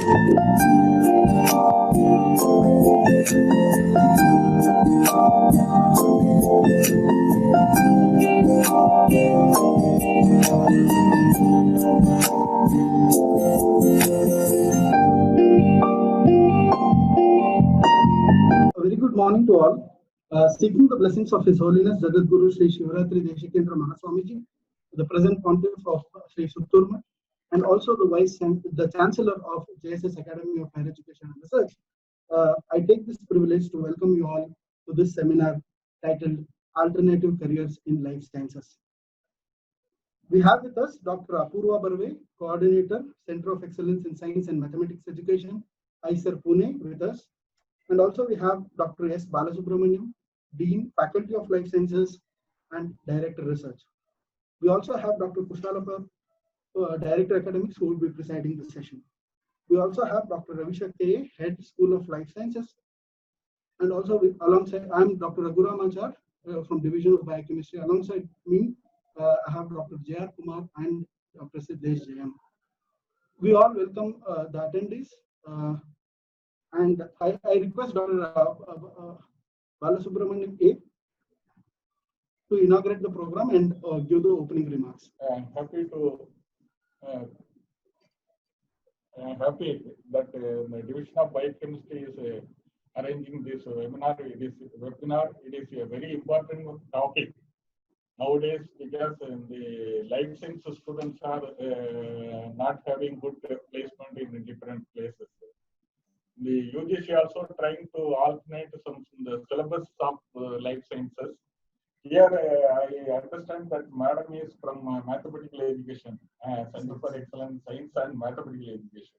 very good morning to all. Seeking the blessings of His Holiness Jagadguru Sri Shivaratri Deshikendra Mahaswamiji, the present Pontiff of Sri Sutturma, and also the Chancellor of JSS Academy of Higher Education and Research, I take this privilege to welcome you all to this seminar titled Alternative Careers in Life Sciences. We have with us Dr. Apurva Barve, Coordinator, Center of Excellence in Science and Mathematics Education, IISER Pune, with us. And also we have Dr. S. Balasubramaniam, Dean, Faculty of Life Sciences and Director Research. We also have Dr. Kushalapa, Director Academics, who will be presiding the session. We also have Dr. Ravisha K., Head School of Life Sciences. And also alongside, I'm Dr. Raghuram Achar from Division of Biochemistry. Alongside me, I have Dr. J.R. Kumar and Dr. Siddesh Jayam. We all welcome the attendees. And I request Dr. Balasubramaniam A. to inaugurate the program and give the opening remarks. I'm happy that the Division of Biochemistry is arranging this webinar. It is a very important topic nowadays because the life sciences students are not having good placement in different places. The UGC also trying to alternate the syllabus of life sciences. Here, I understand that Madam is from Mathematical Education, Center for Excellence Science and Mathematical Education.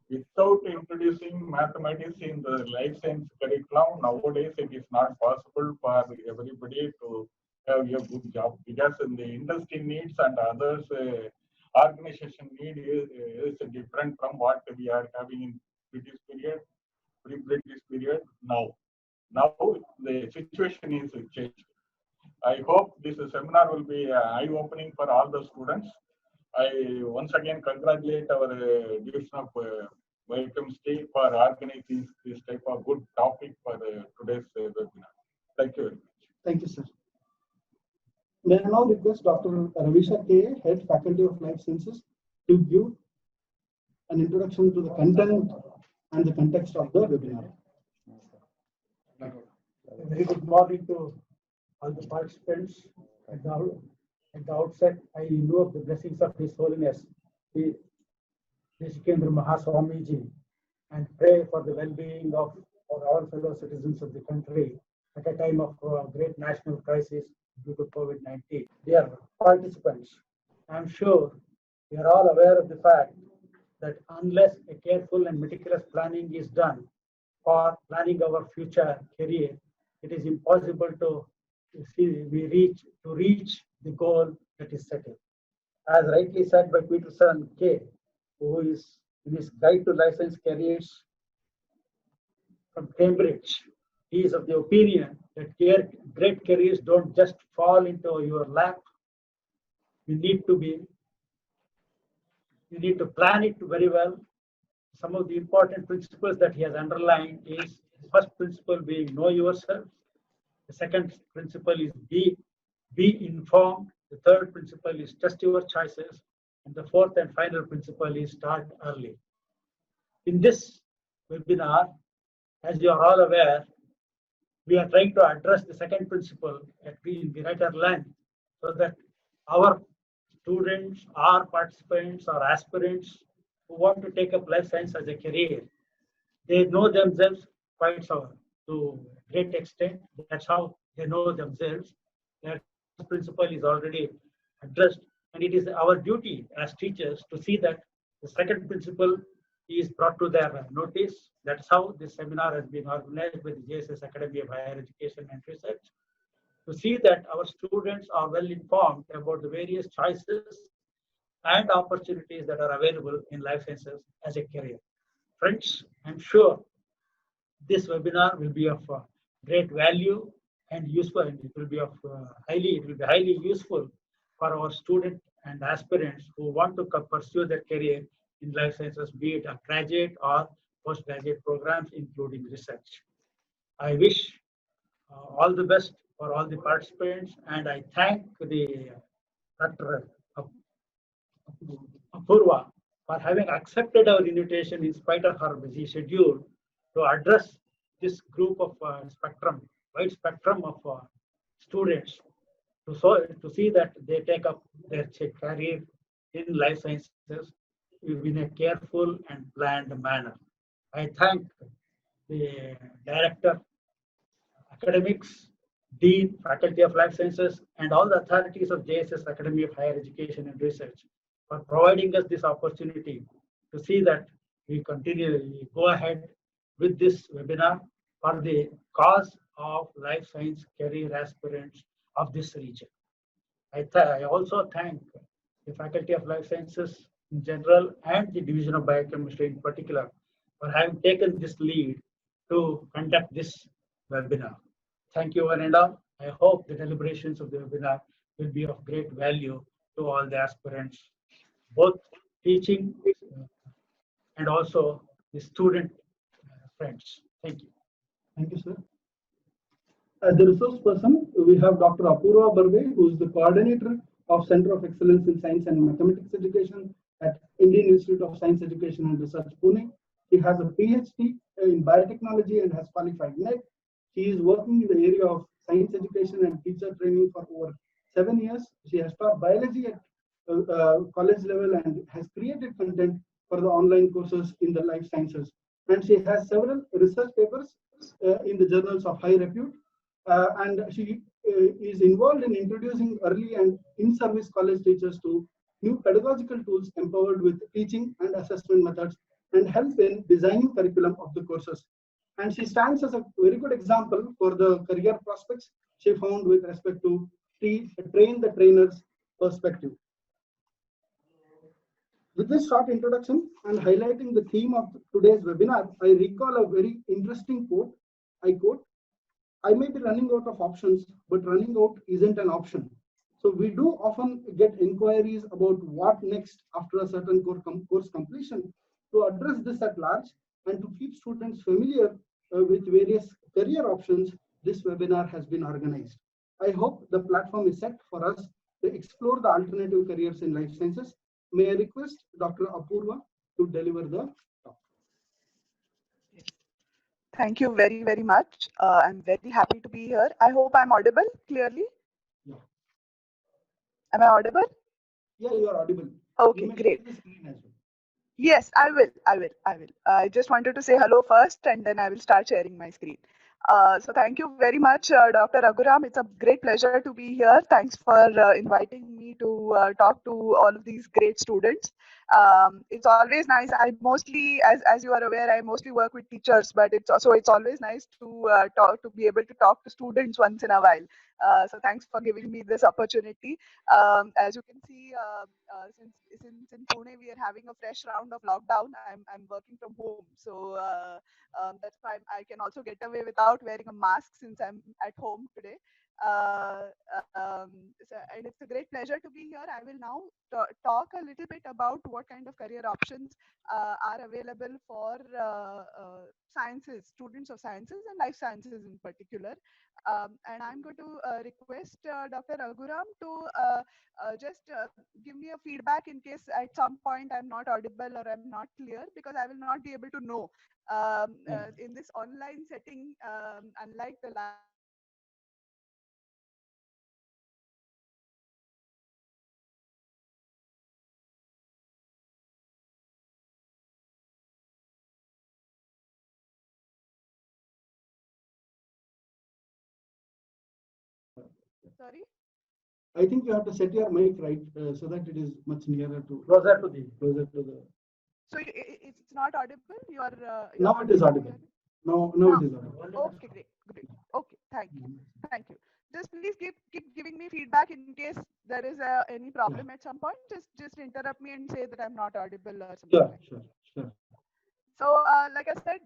Without introducing mathematics in the life science curriculum, nowadays it is not possible for everybody to have a good job because in the industry needs and others organization need is different from what we are having in British period, pre-British period now. Now the situation is changed. I hope this seminar will be eye-opening for all the students. I once again congratulate our Division of Biochemistry for organizing this type of good topic for today's webinar. Thank you very much. Thank you, sir. May I now request Dr. Ravisha K., Head Faculty of Life Sciences, to give an introduction to the content and the context of the webinar. A very good morning to all the participants. At the outset, I invoke the blessings of His Holiness, the Deshikendra Mahaswamiji, and pray for the well-being of all fellow citizens of the country at a time of great national crisis due to COVID-19. Dear participants, I am sure we are all aware of the fact that unless a careful and meticulous planning is done for planning our future career, it is impossible to reach the goal that is set. As rightly said by Peterson K., who is in his Guide to Life Science Careers from Cambridge, he is of the opinion that great careers don't just fall into your lap. You need to plan it very well. Some of the important principles that he has underlined is the first principle being know yourself. The second principle is be informed. The third principle is test your choices. And the fourth and final principle is start early. In this webinar, as you are all aware, we are trying to address the second principle in greater length so that our students, our participants, or aspirants who want to take up life science as a career, they know themselves quite to a great extent. That's how they know themselves. That principle is already addressed, and it is our duty as teachers to see that the second principle is brought to their notice. That's how this seminar has been organized with the JSS Academy of Higher Education and Research, to see that our students are well informed about the various choices and opportunities that are available in life sciences as a career. Friends, I'm sure this webinar will be of great value and useful, and it will be highly useful for our students and aspirants who want to pursue their career in life sciences, be it a graduate or postgraduate programs, including research. I wish all the best for all the participants, and I thank the Dr. Apurva for having accepted our invitation in spite of her busy schedule to address this group of wide spectrum of students to see that they take up their career in life sciences in a careful and planned manner. I thank the director, academics, dean, faculty of life sciences, and all the authorities of JSS Academy of Higher Education and Research for providing us this opportunity to see that we go ahead with this webinar for the cause of life science career aspirants of this region. I also thank the Faculty of Life Sciences in general and the Division of Biochemistry in particular for having taken this lead to conduct this webinar. Thank you, one and all. I hope the deliberations of the webinar will be of great value to all the aspirants, both teaching and also the student friends. Thank you. Thank you, sir. As the resource person, we have Dr. Apurva Barve, who is the coordinator of Center of Excellence in Science and Mathematics Education at Indian Institute of Science Education and Research, Pune. He has a PhD in biotechnology and has qualified NET. He is working in the area of science education and teacher training for over 7 years. She has taught biology at college level and has created content for the online courses in the life sciences. And she has several research papers in the journals of high repute. And she is involved in introducing early and in-service college teachers to new pedagogical tools empowered with teaching and assessment methods and help in designing curriculum of the courses. And she stands as a very good example for the career prospects she found with respect to train the trainers perspective. With this short introduction and highlighting the theme of today's webinar, I recall a very interesting quote. I quote, "I may be running out of options, but running out isn't an option." So we do often get inquiries about what next after a certain course completion. To address this at large and to keep students familiar with various career options, this webinar has been organized. I hope the platform is set for us to explore the alternative careers in life sciences. May I request Dr. Apurva to deliver the talk. Thank you very, very much. I'm very happy to be here. I hope I'm audible clearly. Yeah. Am I audible? Yeah, you are audible. Okay, You great. the screen as well. Yes, I will. I just wanted to say hello first and then I will start sharing my screen. So thank you very much, Dr. Raghuram. It's a great pleasure to be here. Thanks for inviting me to talk to all of these great students. It's always nice. I mostly, as you are aware, I mostly work with teachers, but it's always nice to be able to talk to students once in a while. So thanks for giving me this opportunity. As you can see, since in Pune we are having a fresh round of lockdown, I'm working from home, so that's why I can also get away without wearing a mask since I'm at home today. Uh, and it's a great pleasure to be here. I will now talk a little bit about what kind of career options are available for sciences, students of sciences and life sciences in particular. And I'm going to request Dr. Raghuram to just give me a feedback in case at some point I'm not audible or I'm not clear, because I will not be able to know in this online setting, unlike the live. Sorry. I think you have to set your mic right so that it is much nearer to Closer to the. So it's not audible. Now it is audible. Now it is audible. Okay, great. Okay, thank you. Just please keep giving me feedback in case there is any problem at some point. Just interrupt me and say that I'm not audible or something. Sure. So, like I said,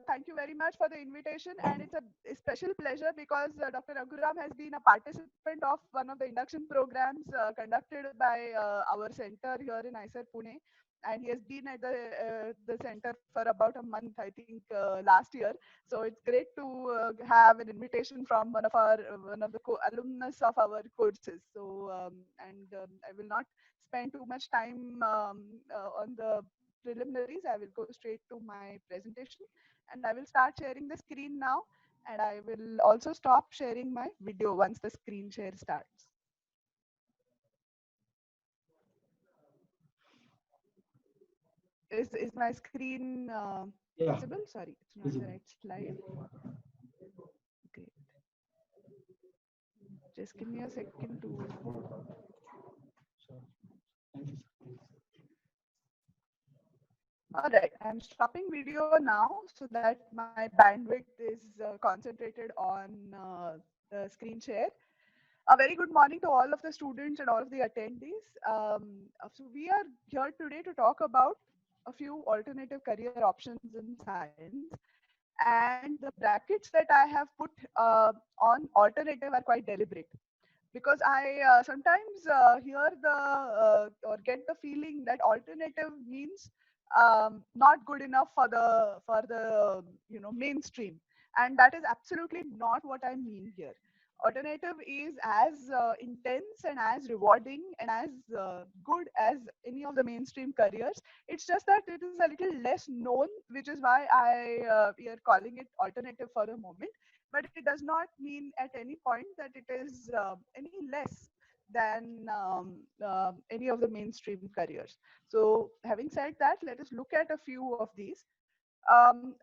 thank you very much for the invitation, and it's a special pleasure because Dr. Raghuram has been a participant of one of the induction programs conducted by our center here in IISER Pune. and he has been at the center for about a month, I think, last year. So it's great to have an invitation from one of the alumnus of our courses. So I will not spend too much time on the preliminaries. I will go straight to my presentation, and I will start sharing the screen now. And I will also stop sharing my video once the screen share starts. Is my screen Yeah. visible? Sorry, it's not the right slide. Great. Just give me a second to. Sure. Thank you, sir. All right, I'm stopping video now so that my bandwidth is concentrated on the screen share. A very good morning to all of the students and all of the attendees. So we are here today to talk about a few alternative career options in science. And the brackets that I have put on alternative are quite deliberate, because I sometimes hear or get the feeling that alternative means not good enough for the mainstream, and that is absolutely not what I mean here. Alternative is as intense and as rewarding and as good as any of the mainstream careers. It's just that it is a little less known, which is why we are calling it alternative for the moment. But it does not mean at any point that it is any less than any of the mainstream careers. So having said that, let us look at a few of these.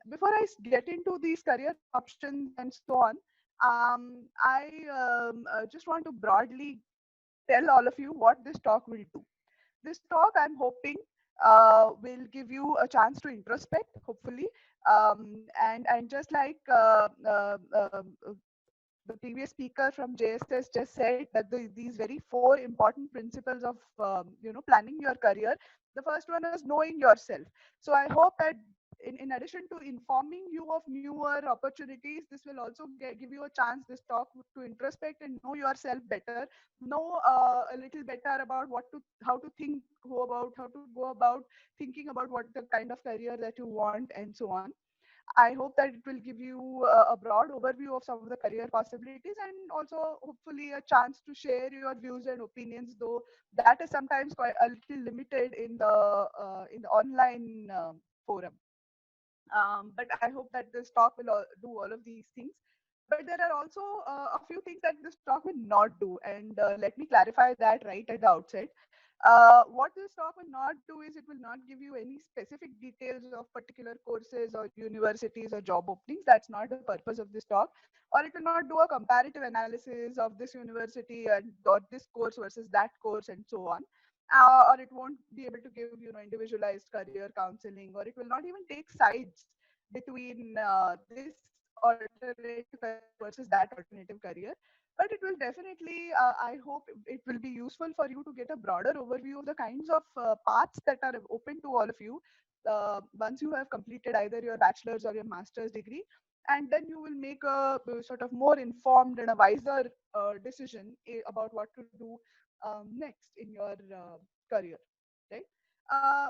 Before I get into these career options and so on, I just want to broadly tell all of you what this talk will do. This talk, I'm hoping, will give you a chance to introspect, hopefully, and just like the previous speaker from JSS just said, that these very four important principles of planning your career. The first one is knowing yourself. So I hope that in addition to informing you of newer opportunities, this will also give you a chance, this talk, to introspect and know yourself better, know a little better about how to think, how to go about thinking about what the kind of career that you want and so on. I hope that it will give you a broad overview of some of the career possibilities, and also hopefully a chance to share your views and opinions, though that is sometimes quite a little limited in the online forum. But I hope that this talk will do all of these things. But there are also a few things that this talk will not do, and let me clarify that right at the outset. What this talk will not do is, it will not give you any specific details of particular courses or universities or job openings. That's not the purpose of this talk. Or it will not do a comparative analysis of this university or this course versus that course and so on. Or it won't be able to give individualized career counseling, or it will not even take sides between this alternative career versus that alternative career. But it will definitely, I hope it will be useful for you to get a broader overview of the kinds of paths that are open to all of you once you have completed either your bachelor's or your master's degree. And then you will make a sort of more informed and a wiser decision about what to do next in your career, right?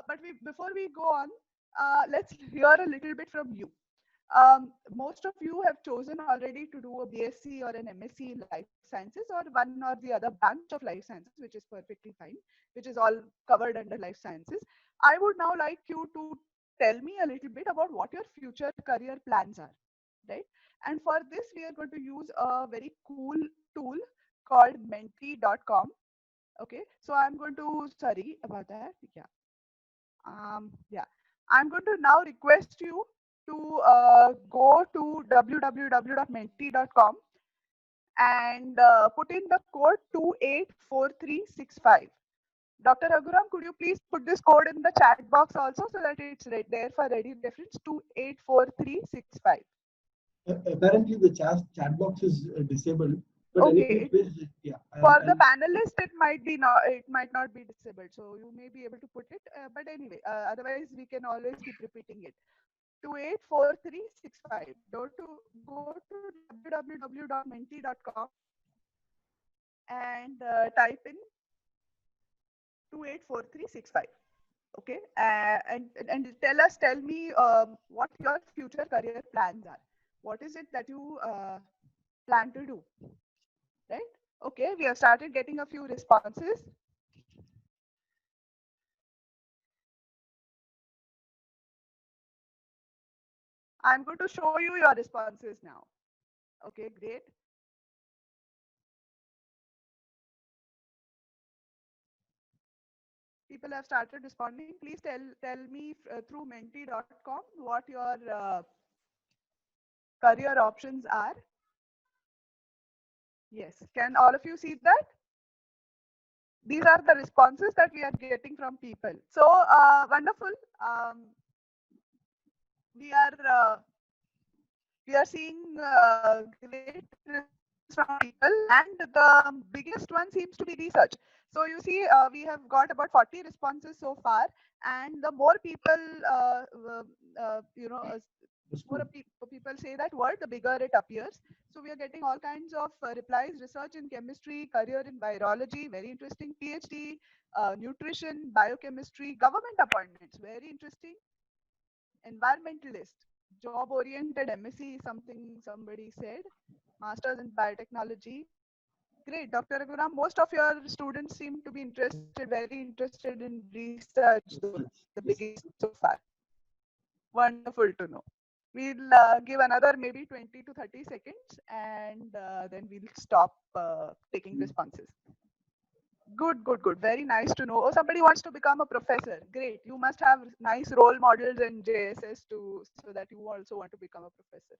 But before we go on, let's hear a little bit from you. Most of you have chosen already to do a BSc or an MSc in life sciences, or one or the other branch of life sciences, which is perfectly fine, which is all covered under life sciences. I would now like you to tell me a little bit about what your future career plans are, right? And for this, we are going to use a very cool tool called menti.com. Okay, so I'm going to, sorry about that. Yeah, I'm going to now request you to go to www.menti.com and put in the code 284365. Dr. Raghuram, could you please put this code in the chat box also, so that it's right there for ready reference? 284365. Apparently, the chat box is disabled. But Okay. anyway, yeah. For the panelist, it might not be disabled, so you may be able to put it. But anyway, otherwise we can always keep repeating it. 284365. Go to www.menti.com and type in 284365. Okay, and tell me what your future career plans are. What is it that you plan to do, right? Okay, we have started getting a few responses. I'm going to show you your responses now. Okay, great. People have started responding. Please tell me through menti.com what your career options are. Yes, can all of you see that? These are the responses that we are getting from people. So wonderful. We are seeing great responses from people, and the biggest one seems to be research. So you see, we have got about 40 responses so far, and the more people, more people say that word, the bigger it appears. So we are getting all kinds of replies: research in chemistry, career in virology, very interesting, PhD, nutrition, biochemistry, government appointments, very interesting, environmentalist, job oriented MSc, something somebody said, masters in biotechnology. Great, Dr. Raghuram, most of your students seem to be interested, very interested in research, though the biggest so far. Wonderful to know. We'll give another maybe 20 to 30 seconds, and then we'll stop taking responses. Good, good, good. Very nice to know. Oh, somebody wants to become a professor. Great. You must have nice role models in JSS too, so that you also want to become a professor.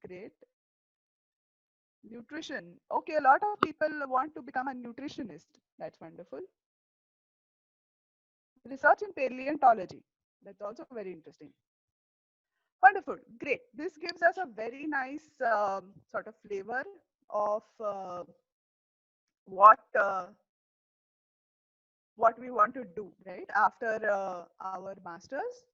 Great. Nutrition. Okay, a lot of people want to become a nutritionist. That's wonderful. Research in paleontology. That's also very interesting. Wonderful. Great. This gives us a very nice sort of flavor of what what we want to do, right, after our masters.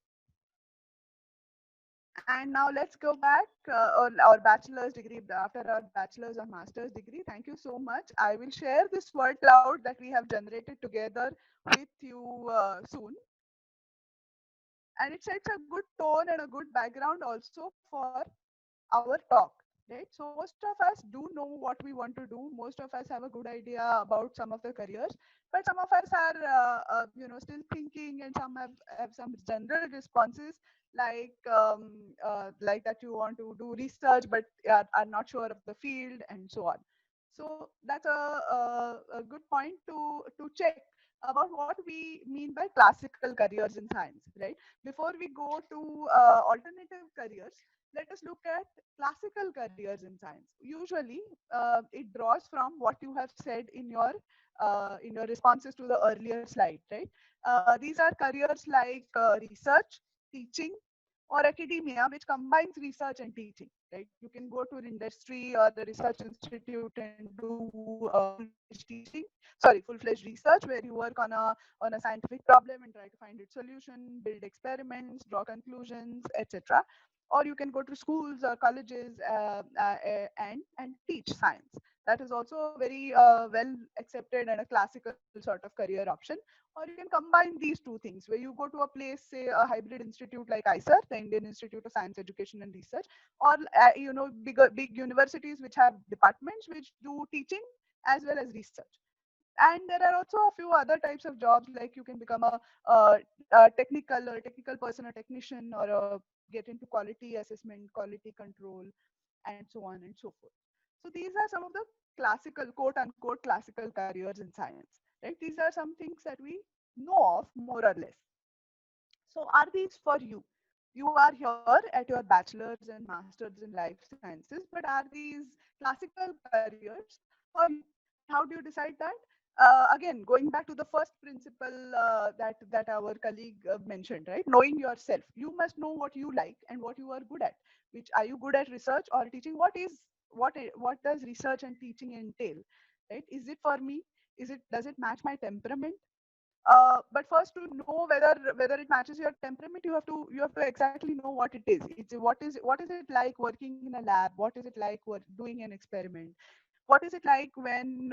And now let's go back on our bachelor's degree, after our bachelor's or master's degree. Thank you so much. I will share this word cloud that we have generated together with you soon. And it sets a good tone and a good background also for our talk, right? So most of us do know what we want to do. Most of us have a good idea about some of the careers, but some of us are still thinking, and some have some general responses like that you want to do research but are not sure of the field and so on. So that's a good point to check about what we mean by classical careers in science, right? Before we go to alternative careers, let us look at classical careers in science. Usually, it draws from what you have said in your responses to the earlier slide, right? These are careers like research, teaching, or academia, which combines research and teaching, right? You can go to an industry or the research institute and do full-fledged teaching, sorry, full-fledged research, where you work on a scientific problem and try to find its solution, build experiments, draw conclusions, etc. Or you can go to schools or colleges and teach science. That is also very well accepted and a classical sort of career option. Or you can combine these two things, where you go to a place, say a hybrid institute like ISER, the Indian Institute of Science Education and Research, or big universities which have departments which do teaching as well as research. And there are also a few other types of jobs, like you can become a technical person, a technician, or get into quality assessment, quality control, and so on and so forth. So these are some of the classical, quote unquote, classical careers in science, right? These are some things that we know of more or less. So are these for you? You are here at your bachelor's and master's in life sciences, but are these classical careers for you? And how do you decide that? Again, going back to the first principle that our colleague mentioned, right? Knowing yourself. You must know what you like and what you are good at. Which, are you good at research or teaching? What does research and teaching entail? Right? Is it for me? Does it match my temperament? But first, to know whether it matches your temperament, you have to exactly know what it is. What is it like working in a lab? What is it like doing an experiment? what is it like when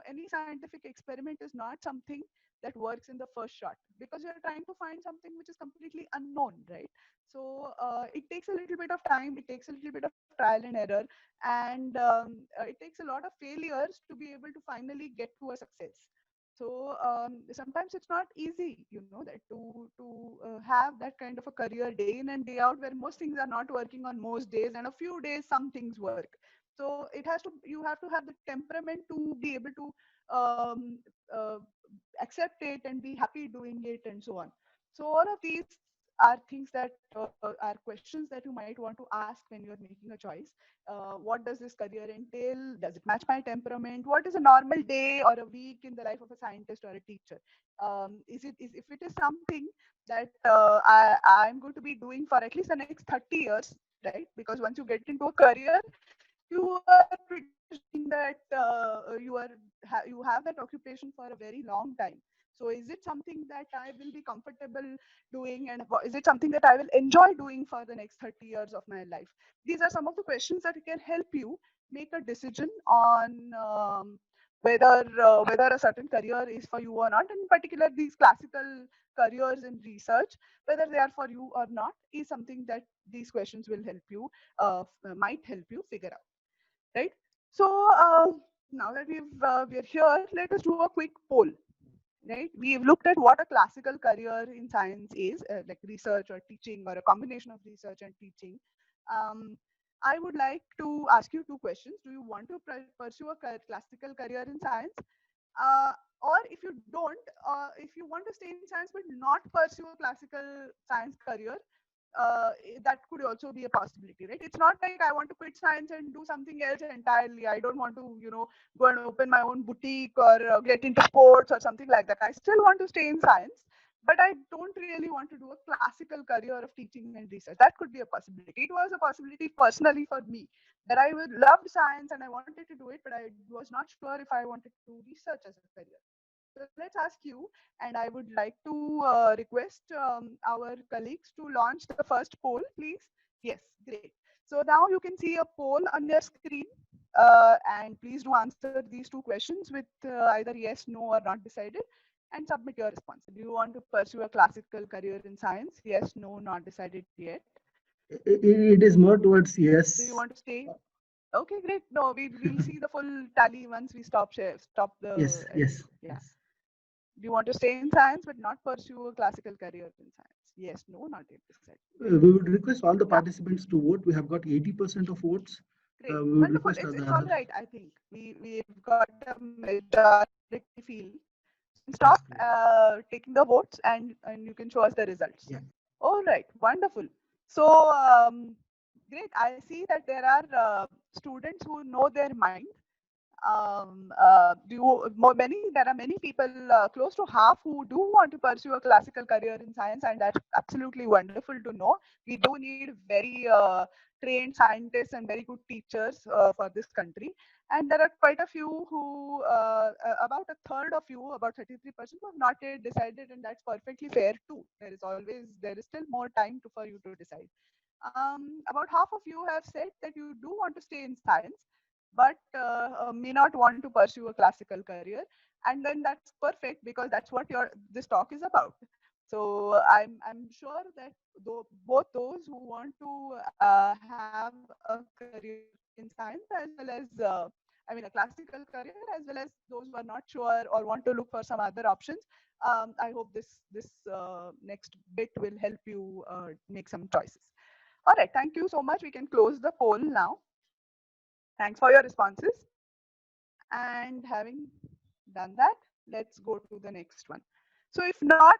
any scientific experiment is not something that works in the first shot, because you're trying to find something which is completely unknown, right? So it takes a little bit of time, it takes a little bit of trial and error, and it takes a lot of failures to be able to finally get to a success. So sometimes it's not easy, that to have that kind of a career day in and day out, where most things are not working on most days, and a few days some things work. So you have to have the temperament to be able to um, uh, accept it and be happy doing it, and so on. So all of these are things that are questions that you might want to ask when you're making a choice. What does this career entail? Does it match my temperament? What is a normal day or a week in the life of a scientist or a teacher? If it is something that I'm going to be doing for at least the next 30 years, right? Because once you get into a career, you are pretty much doing that. You have that occupation for a very long time. So is it something that I will be comfortable doing, and is it something that I will enjoy doing for the next 30 years of my life? These are some of the questions that can help you make a decision on whether a certain career is for you or not. In particular, these classical careers in research, whether they are for you or not, is something that these questions will help you might help you figure out, right? So now that we're here, let us do a quick poll, right? We've looked at what a classical career in science is, like research or teaching, or a combination of research and teaching. Um, I would like to ask you two questions. Do you want to pursue a classical career in science? Uh, or if you don't, if you want to stay in science but not pursue a classical science career, that could also be a possibility, right? It's not like I want to quit science and do something else entirely. I don't want to, go and open my own boutique, or get into sports or something like that. I still want to stay in science, but I don't really want to do a classical career of teaching and research. That could be a possibility. It was a possibility personally for me, that I would loved science and I wanted to do it, but I was not sure if I wanted to do research as a career. So let's ask you, and I would like to request our colleagues to launch the first poll, please. Yes, great. So now you can see a poll on your screen, and please do answer these two questions with either yes, no, or not decided, and submit your response. Do you want to pursue a classical career in science? Yes, no, not decided yet. It is more towards Do you yes. want to stay? Okay, great. No, we'll see the full tally once we stop Yes, the yes, yeah. yes. Do you want to stay in science but not pursue a classical career in science? Yes, no, not yet decided. Great. We would request all the Yeah, participants to vote. We have got 80% of votes. great. We would Wonderful. request It's the all other. right, I think. We've got a majority feel. So you can stop That's great. taking the votes, and you can show us the results. Yeah. All right, wonderful. So great. I see that there are students who know their mind. There are many people, close to half, who do want to pursue a classical career in science, and that's absolutely wonderful to know. We do need very trained scientists and very good teachers for this country. And there are quite a few who, about a third of you, about 33%, who have not yet decided, and that's perfectly fair too. There is still more time for you to decide. About half of you have said that you do want to stay in science, but may not want to pursue a classical career. And then that's perfect, because that's what this talk is about. So I'm sure that both those who want to have a career in science, as well as a classical career, as well as those who are not sure or want to look for some other options. I hope this next bit will help you make some choices. All right, thank you so much. We can close the poll now. Thanks for your responses. And having done that, let's go to the next one. So if not,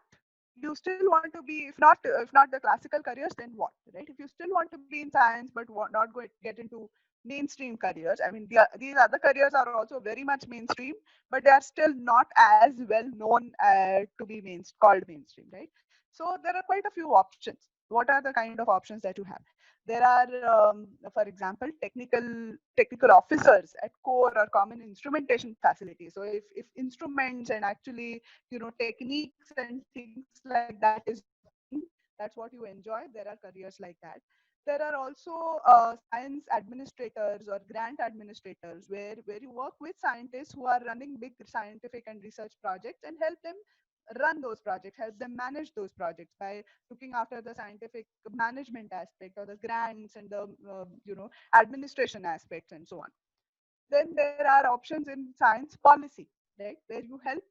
you still want to be, if not the classical careers, then what, right? If you still want to be in science but not go get into mainstream careers, these other careers are also very much mainstream, but they are still not as well known to be called mainstream, right? So there are quite a few options. What are the kind of options that you have? There are, for example, technical officers at core or common instrumentation facilities. So if instruments and actually, techniques and things like that is your thing, that's what you enjoy, there are careers like that. There are also science administrators or grant administrators where you work with scientists who are running big scientific and research projects and help them run those projects, help them manage those projects by looking after the scientific management aspect or the grants and the administration aspects and so on. Then there are options in science policy, right, where you help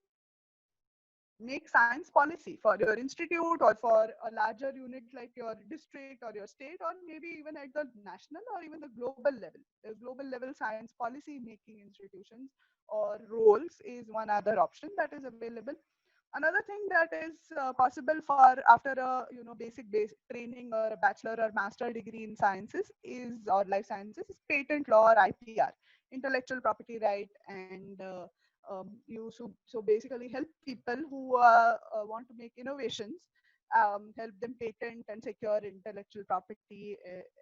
make science policy for your institute or for a larger unit like your district or your state, or maybe even at the national or even the global level. The global level science policy making institutions or roles is one other option that is available. Another thing that is possible for after a basic base training or a bachelor or master degree in sciences is, or life sciences, is patent law or IPR, intellectual property right. And so basically help people who want to make innovations, help them patent and secure intellectual property,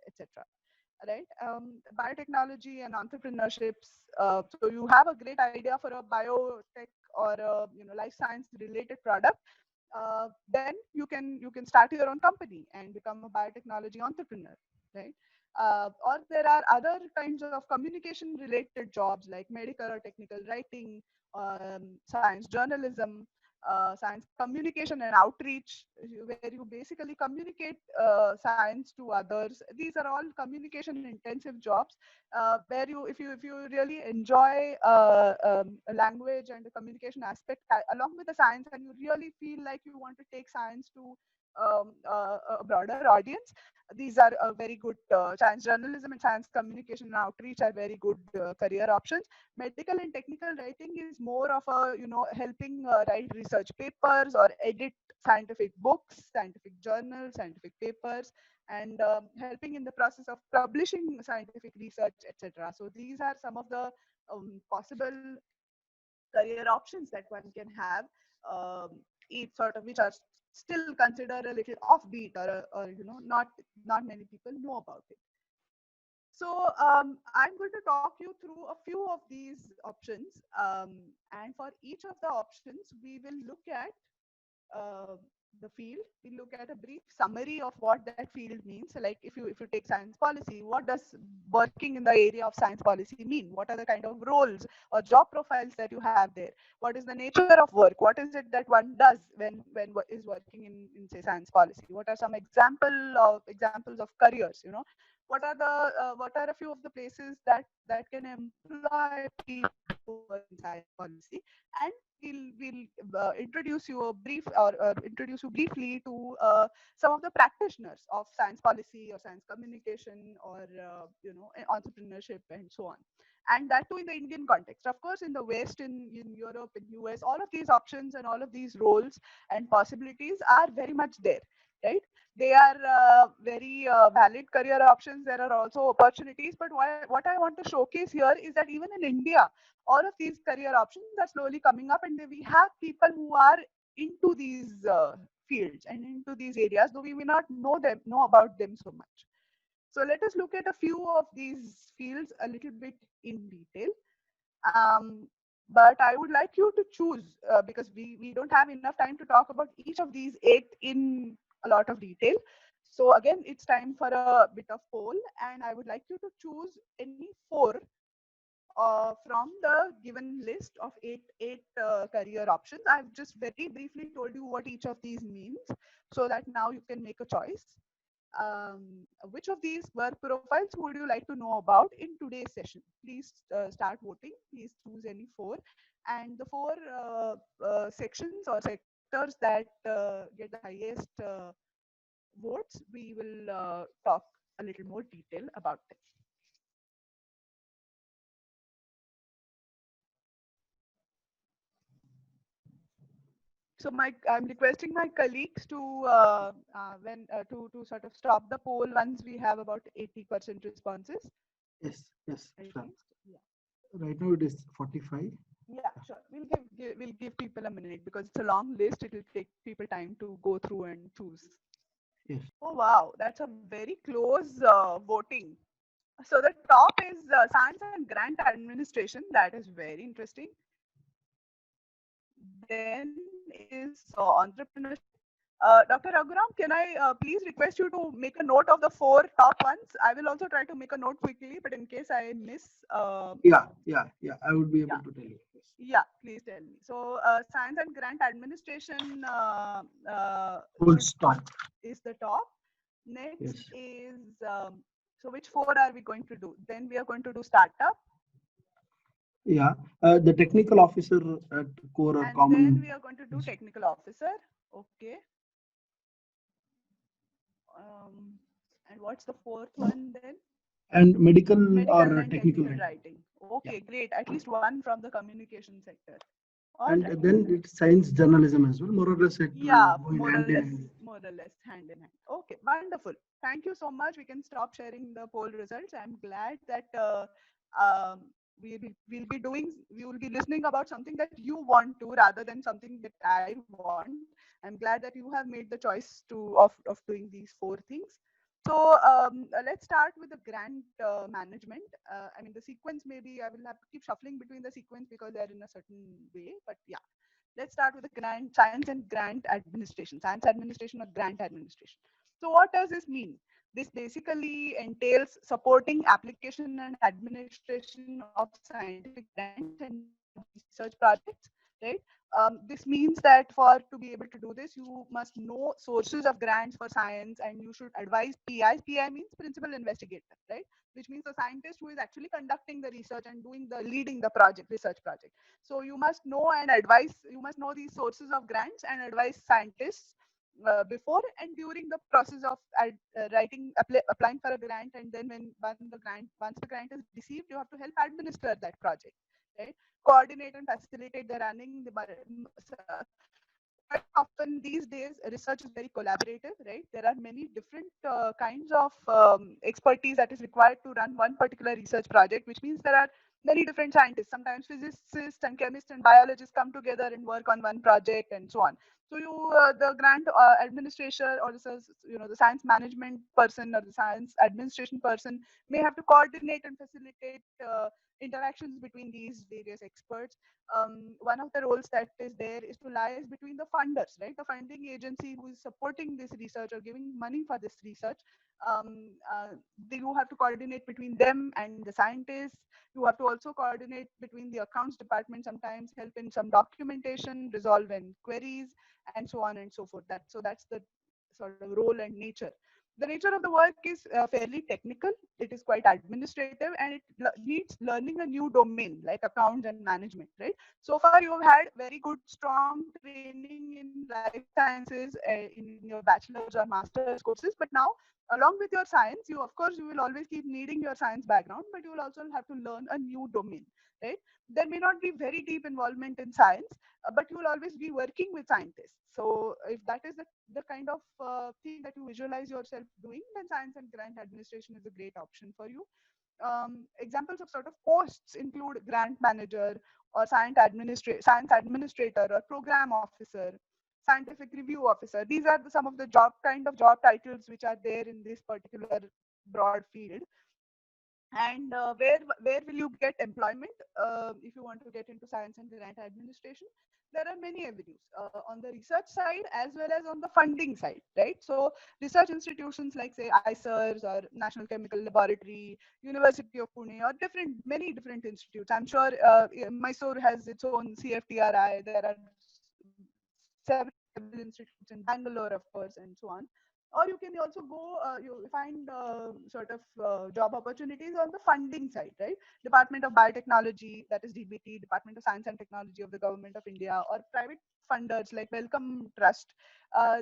etc. Right. Biotechnology and entrepreneurships. So you have a great idea for a biotech or a life science related product. Then you can start your own company and become a biotechnology entrepreneur, right? Or there are other kinds of communication related jobs like medical or technical writing, science journalism, science communication and outreach, where you basically communicate science to others. These are all communication intensive jobs, where if you really enjoy a language and the communication aspect along with the science, and you really feel like you want to take science to a broader audience, these are very good. Science journalism and science communication and outreach are very good career options. Medical and technical writing is more of a helping write research papers or edit scientific books, scientific journals, scientific papers, and helping in the process of publishing scientific research, etc. So these are some of the possible career options that one can have, each sort of which are still considered a little offbeat, or not many people know about it. So I'm going to talk you through a few of these options, and for each of the options we will look at the field. We look at a brief summary of what that field means. So like if you take science policy, what does working in the area of science policy mean? What are the kind of roles or job profiles that you have there? What is the nature of work? What is it that one does when is working in say science policy? What are some examples of careers? What are a few of the places that can employ people who work in science policy? And we'll introduce you a brief or introduce you briefly to some of the practitioners of science policy or science communication or entrepreneurship and so on, and that too in the Indian context. Of course, in the West, in Europe, in US, all of these options and all of these roles and possibilities are very much there, right? They are very valid career options. There are also opportunities, but what I want to showcase here is that even in India, all of these career options are slowly coming up, and we have people who are into these fields and into these areas, though we may not know about them so much. So let us look at a few of these fields a little bit in detail. But I would like you to choose, because we don't have enough time to talk about each of these 8 in a lot of detail. So again, it's time for a bit of poll, and I would like you to choose any 4 from the given list of eight career options. I've just very briefly told you what each of these means, so that now you can make a choice. Which of these work profiles would you like to know about in today's session? Please start voting. Please choose any 4. And the 4 sections or sectors that get the highest votes, we will talk a little more detail about them. So I'm requesting my colleagues to to sort of stop the poll once we have about 80% responses. Yes, yes. Sure. Yeah. Right now it is 45. Yeah, sure. We'll give people a minute because it's a long list. It will take people time to go through and choose. Yes. Oh wow, that's a very close voting. So the top is science and grant administration. That is very interesting. Then is entrepreneurship. Dr. Raghuram, can I please request you to make a note of the 4 top ones? I will also try to make a note quickly, but in case I miss. Yeah. I would be able Yeah. to tell you. Yes. Yeah, please tell me. So, Science and Grant Administration Full stop. is the top. Next Yes. is, so which 4 are we going to do? Then we are going to do startup. Yeah. The technical officer at core or And common. then we are going to do technical officer. Okay. And what's the 4th one then? And medical or and technical. writing. Okay, great. At least one from the communication sector. All And right. then it's science journalism as well, more or less. Yeah, Going more or hand in less, hand. more or less hand in hand. Okay, wonderful. Thank you so much. We can stop sharing the poll results. I'm glad that um, we will be listening about something that you want to rather than something that I want. I'm glad that you have made the choice of doing these 4 things. So let's start with the grant management. I mean, the sequence, maybe I will have to keep shuffling between the sequence because they're in a certain way, but yeah. Let's start with the grant science and grant administration, science administration or grant administration. So what does this mean? This basically entails supporting application and administration of scientific grants and research projects, right? This means that for to be able to do this, you must know sources of grants for science, and you should advise PIs. PI means principal investigator, right? Which means the scientist who is actually conducting the research and leading the research project. So you must know and advise, you must know these sources of grants and advise scientists before and during the process of applying for a grant, and then once the grant is received, you have to help administer that project, right? Coordinate and facilitate the running. Quite often these days, research is very collaborative, right? There are many different kinds of expertise that is required to run one particular research project, which means there are many different scientists, sometimes physicists and chemists and biologists come together and work on one project and so on. So the grant administrator or the science management person or the science administration person may have to coordinate and facilitate interactions between these various experts. One of the roles that is there is to liaise between the funders, right? The funding agency who is supporting this research or giving money for this research. You have to coordinate between them and the scientists. You have to also coordinate between the accounts department, sometimes help in some documentation, resolve in queries, and so on and so forth. That's the sort of role and nature. The nature of the work is fairly technical. It is quite administrative, and it needs learning a new domain like accounts and management, right? So far, you have had very good, strong training in life sciences in your bachelor's or master's courses. But now, along with your science, you will always keep needing your science background, but you will also have to learn a new domain, right? There may not be very deep involvement in science, but you will always be working with scientists. So if that is the kind of thing that you visualize yourself doing, then science and grant administration is a great option for you. Examples of sort of posts include grant manager or science administrator or program officer, scientific review officer. These are some of the kind of job titles which are there in this particular broad field. And where will you get employment if you want to get into science and grant administration? There are many avenues on the research side as well as on the funding side, right? So research institutions like say ICERs or National Chemical Laboratory, University of Pune, or many different institutes. I'm sure Mysore has its own CFTRI. There are several institutes in Bangalore, of course, and so on. Or you can also go, you find sort of job opportunities on the funding side, right? Department of Biotechnology, that is DBT, Department of Science and Technology of the Government of India, or private funders like Wellcome Trust.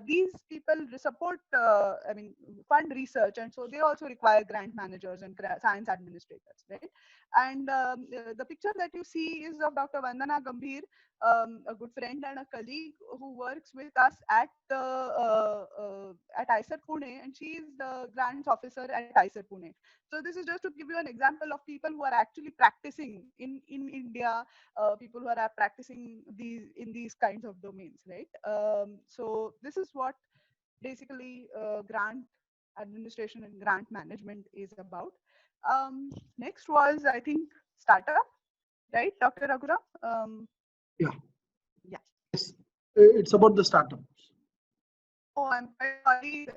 These people support, fund research, and so they also require grant managers and science administrators, right? And the picture that you see is of Dr. Vandana Gambhir, a good friend and a colleague who works with us at ICER Pune, and she is the grants officer at ICER Pune. So this is just to give you an example of people who are actually practicing in India, people who are practicing in these kinds of domains, right? So this is what basically grant administration and grant management is about. Next was, I think, startup, right, Dr. Raghuram? Yeah. Yeah. Yes. It's about the startups. Oh, I'm quite sorry.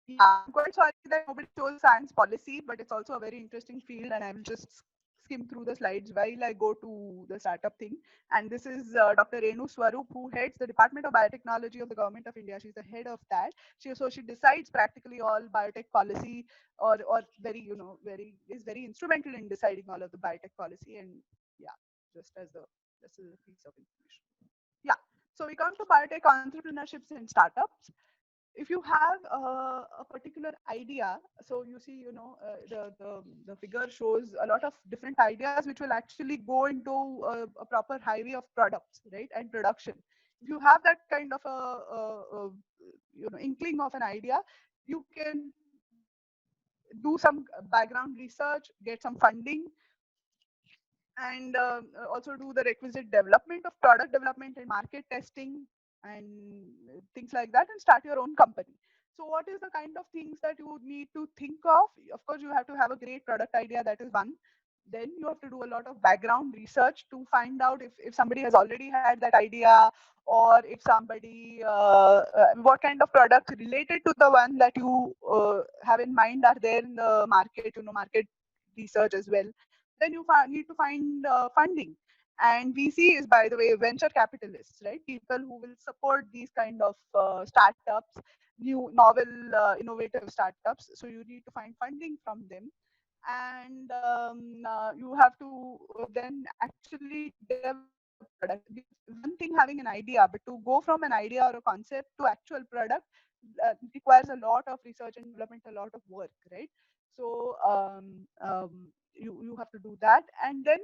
Yeah, I'm quite sorry that nobody chose science policy, but it's also a very interesting field, and I will just skim through the slides while I go to the startup thing. And this is Dr. Renu Swarup, who heads the Department of Biotechnology of the Government of India. She's the head of that. She decides practically all biotech policy, or very very is very instrumental in deciding all of the biotech policy. And yeah, just as the this is a piece of information. Yeah. So we come to biotech entrepreneurships and startups. If you have a particular idea, so you see, the figure shows a lot of different ideas which will actually go into a proper highway of products, right, and production. If you have that kind of inkling of an idea, you can do some background research, get some funding, and also do the requisite development of product development and market testing and things like that, and start your own company. So what is the kind of things that you would need to think of? Of course, you have to have a great product idea, that is one. Then you have to do a lot of background research to find out if somebody has already had that idea, or if somebody what kind of products related to the one that you have in mind are there in the market, market research as well. Then you need to find funding. And VC is, by the way, venture capitalists, right? People who will support these kind of startups, new, novel, innovative startups. So you need to find funding from them. And you have to then actually develop the product. One thing having an idea, but to go from an idea or a concept to actual product requires a lot of research and development, a lot of work, right? So you have to do that. And then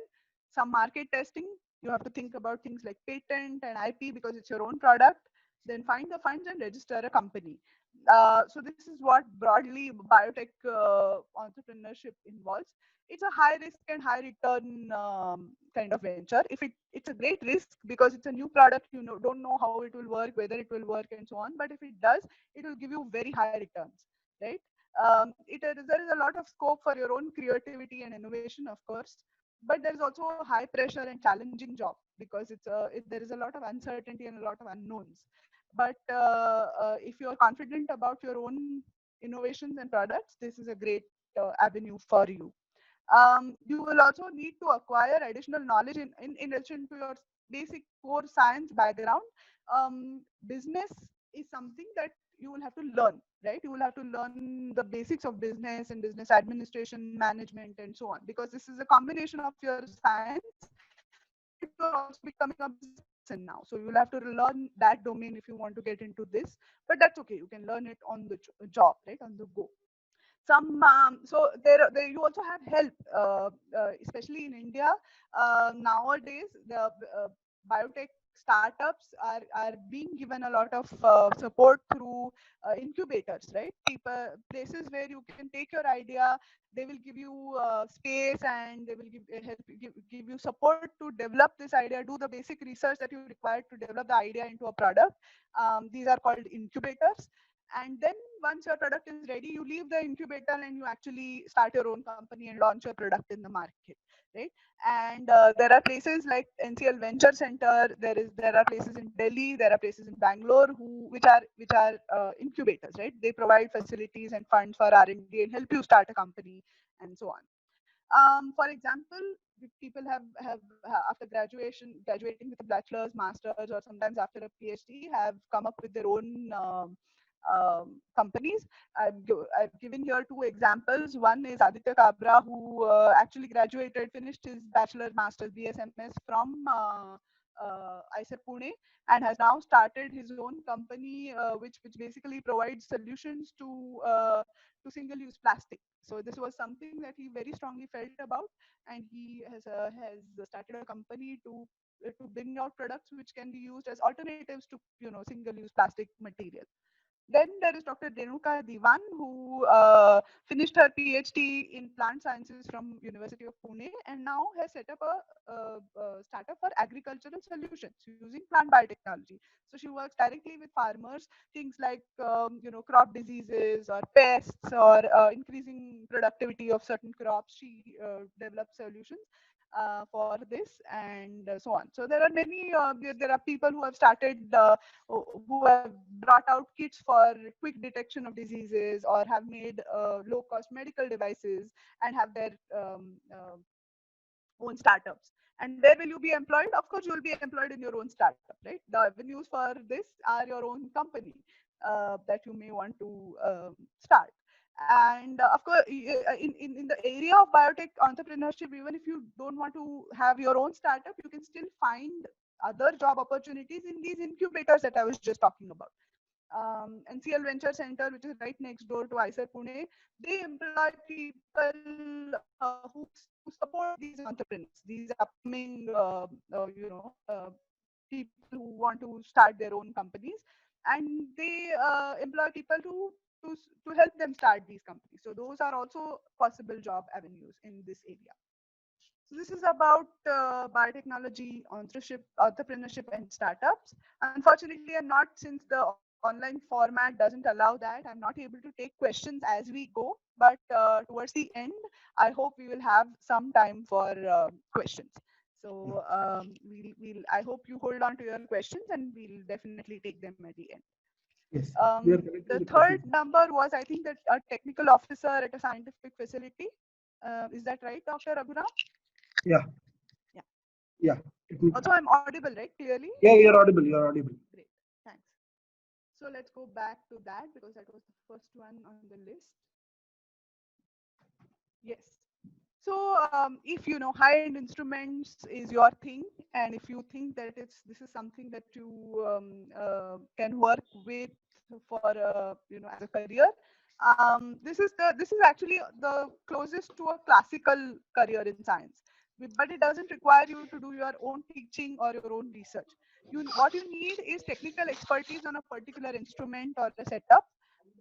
some market testing. You have to think about things like patent and IP, because it's your own product. Then find the funds and register a company. So this is what broadly biotech entrepreneurship involves. It's a high risk and high return kind of venture. It's a great risk because it's a new product, don't know how it will work, whether it will work, and so on. But if it does, it will give you very high returns, right? There is a lot of scope for your own creativity and innovation, of course, but there is also a high pressure and challenging job, because there is a lot of uncertainty and a lot of unknowns. But if you are confident about your own innovations and products, this is a great avenue for you. You will also need to acquire additional knowledge in addition to your basic core science background. Business is something that you will have to learn, right? You will have to learn the basics of business and business administration, management, and so on, because this is a combination of your science, but you are also becoming a business person now. So you will have to learn that domain if you want to get into this, but that's okay. You can learn it on the job, right, on the go. Some so there you also have help, especially in India. Nowadays the biotech startups are being given a lot of support through incubators, right? Places where you can take your idea, they will give you space, and they will give you support to develop this idea, do the basic research that you require to develop the idea into a product. These are called incubators. And then once your product is ready, you leave the incubator and you actually start your own company and launch your product in the market, right? And there are places like NCL Venture Center. There are places in Delhi, there are places in Bangalore which are incubators, right? They provide facilities and funds for R&D and help you start a company and so on. For example, people have after graduating with a bachelor's, master's, or sometimes after a PhD, have come up with their own companies. I've given here two examples. One is Aditya Kabra, who actually graduated, finished his bachelor's, master's, BSMS from ICER Pune, and has now started his own company, which basically provides solutions to single-use plastic. So this was something that he very strongly felt about, and he has started a company to bring out products which can be used as alternatives to single-use plastic material. Then there is Dr. Renuka Diwan, who finished her PhD in plant sciences from University of Pune, and now has set up a startup for agricultural solutions using plant biotechnology. So she works directly with farmers, things like crop diseases or pests or increasing productivity of certain crops. She develops solutions. for this, and so on. So there are many, there are people who have started, who have brought out kits for quick detection of diseases, or have made low cost medical devices and have their own startups. And where will you be employed? Of course, you will be employed in your own startup, right? The avenues for this are your own company that you may want to start. And of course, in the area of biotech entrepreneurship, even if you don't want to have your own startup, you can still find other job opportunities in these incubators that I was just talking about. NCL Venture Center, which is right next door to ICER Pune, they employ people who support these entrepreneurs, these upcoming, people who want to start their own companies, and they employ people to help them start these companies. So those are also possible job avenues in this area. So this is about biotechnology, entrepreneurship, and startups. Unfortunately, I'm not, since the online format doesn't allow that, I'm not able to take questions as we go. But towards the end, I hope we will have some time for questions. So I hope you hold on to your questions, and we'll definitely take them at the end. Yes, we are collecting The the third questions. number was, I think, that a technical officer at a scientific facility. Is that right, Dr. Raghuram? Yeah. Yeah. Yeah. Also, I'm audible, right? Clearly? Yeah, you're audible. You're audible. Great. Thanks. So let's go back to that, because that was the first one on the list. Yes. So if you know high-end instruments is your thing, and if you think that this is something that you can work with for as a career, this is actually the closest to a classical career in science. But it doesn't require you to do your own teaching or your own research. What you need is technical expertise on a particular instrument or a setup,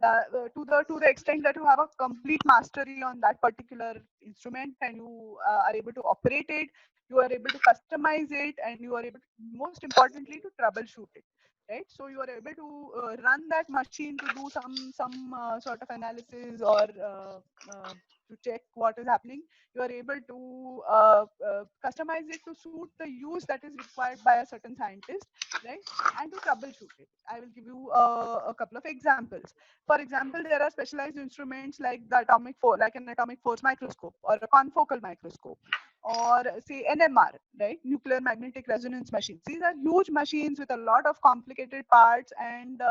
to the extent that you have a complete mastery on that particular instrument, and you are able to operate it, you are able to customize it, and you are able to, most importantly, to troubleshoot it, right? So you are able to run that machine to do some sort of analysis, or to check what is happening. You are able to customize it to suit the use that is required by a certain scientist, right? And to troubleshoot it. I will give you a couple of examples. For example, there are specialized instruments like the like an atomic force microscope, or a confocal microscope, or say NMR, right? Nuclear magnetic resonance machines. These are huge machines with a lot of complicated parts, and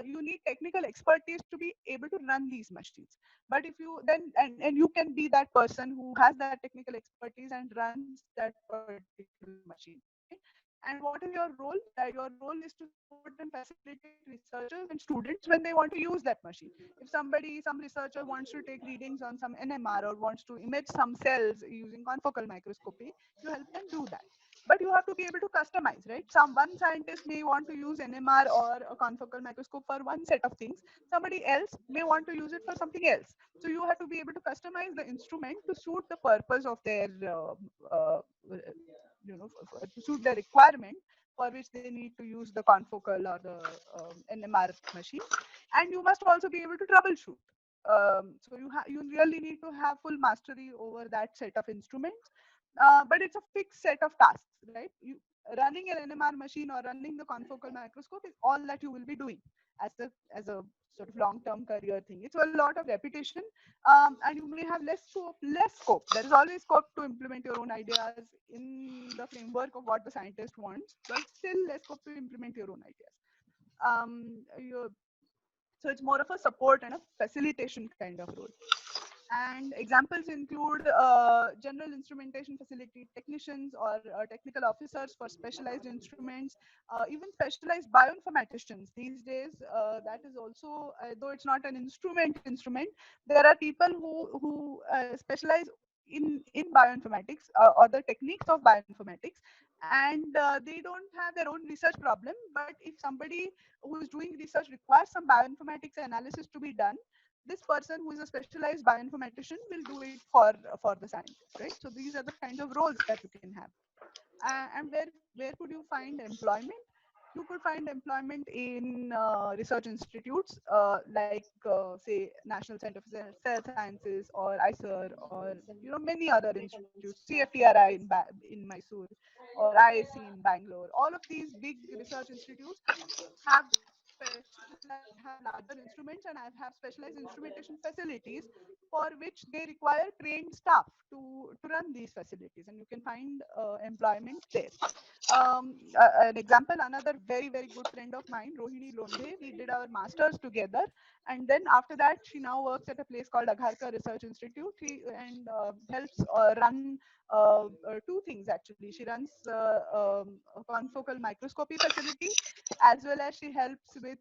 you need technical expertise to be able to run these machines. But if you then, and you can be that person who has that technical expertise and runs that particular machine, right? And what is your role? Your role is to support and facilitate researchers and students when they want to use that machine. If some researcher wants to take readings on some NMR, or wants to image some cells using confocal microscopy, you help them do that. But you have to be able to customize, right? One scientist may want to use NMR or a confocal microscope for one set of things. Somebody else may want to use it for something else. So you have to be able to customize the instrument to suit the purpose of their to suit the requirement for which they need to use the confocal or the NMR machine. And you must also be able to troubleshoot. So you really need to have full mastery over that set of instruments. But it's a fixed set of tasks, right? Running an NMR machine or running the confocal microscope is all that you will be doing as a sort of long-term career thing. It's a lot of repetition, and you may have less scope. There is always scope to implement your own ideas in the framework of what the scientist wants, but still less scope to implement your own ideas. So it's more of a support and a facilitation kind of role. And examples include general instrumentation facility technicians, or technical officers for specialized instruments, even specialized bioinformaticians. These days, that is also, though it's not an instrument, there are people who specialize in bioinformatics, or the techniques of bioinformatics, and they don't have their own research problem. But if somebody who is doing research requires some bioinformatics analysis to be done, this person who is a specialized bioinformatician will do it for the scientist, right? So these are the kinds of roles that you can have. And where could you find employment? You could find employment in research institutes like, say, National Center for Cell Sciences or ICER, or many other institutes, CFTRI in Mysore or IIC in Bangalore. All of these big research institutes have have larger instruments and have specialized instrumentation facilities for which they require trained staff to run these facilities, and you can find employment there. An example, another very, very good friend of mine, Rohini Londhe, we did our masters together. And then after that, she now works at a place called Agharkar Research Institute, and helps run two things actually. She runs a confocal microscopy facility, as well as she helps with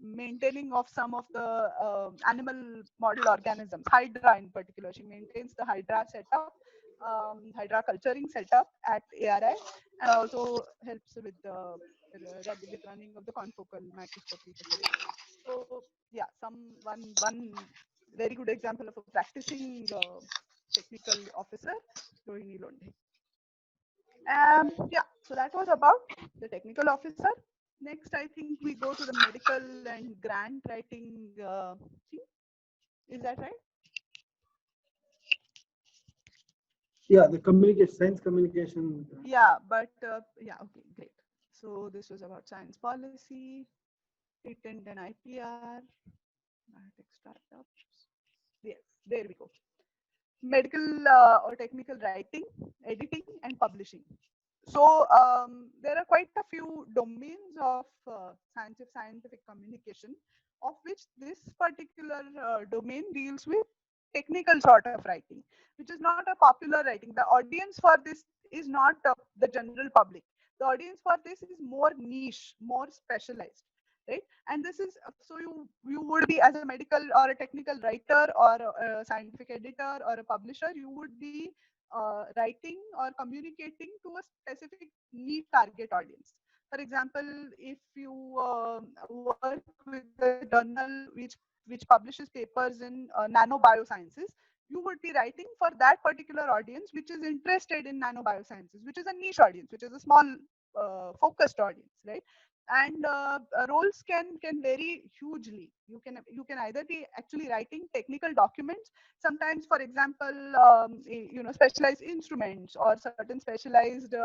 maintaining of some of the animal model organisms, Hydra in particular. She maintains the Hydra setup, Hydra culturing setup at ARI, and also helps with the with running of the confocal microscopy facility. So yeah, one very good example of a practicing technical officer, Rohini Londhe. Yeah, so that was about the technical officer. Next, I think we go to the medical and grant writing thing. Is that right? Yeah, the communication, science communication. Yeah, but yeah, okay, great. So this was about science policy, patent and IPR, biotech startups. Yes, there we go. Medical or technical writing, editing, and publishing. So there are quite a few domains of scientific communication, of which this particular domain deals with technical sort of writing, which is not a popular writing. The audience for this is not the general public. The audience for this is more niche, more specialized, right? And this is so you would be, as a medical or a technical writer or a scientific editor or a publisher, you would be writing or communicating to a specific niche target audience. For example, if you work with a journal which publishes papers in nanobiosciences, you would be writing for that particular audience which is interested in nanobiosciences, which is a niche audience, which is a small focused audience, right? And roles can vary hugely. You can either be actually writing technical documents, sometimes, for example, specialized instruments or certain specialized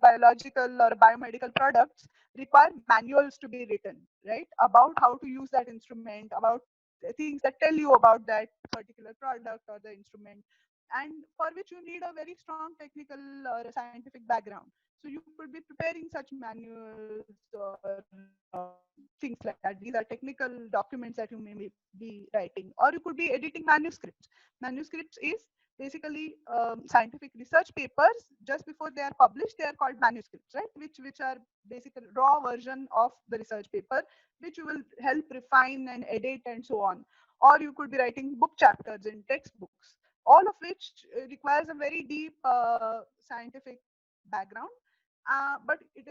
biological or biomedical products require manuals to be written, right, about how to use that instrument, about the things that tell you about that particular product or the instrument, and for which you need a very strong technical or scientific background. So you could be preparing such manuals or things like that. These are technical documents that you may be writing, or you could be editing manuscripts. Manuscripts is basically scientific research papers. Just before they are published, they are called manuscripts, right? Which are basically raw version of the research paper, which you will help refine and edit and so on. Or you could be writing book chapters in textbooks, all of which requires a very deep scientific background, but it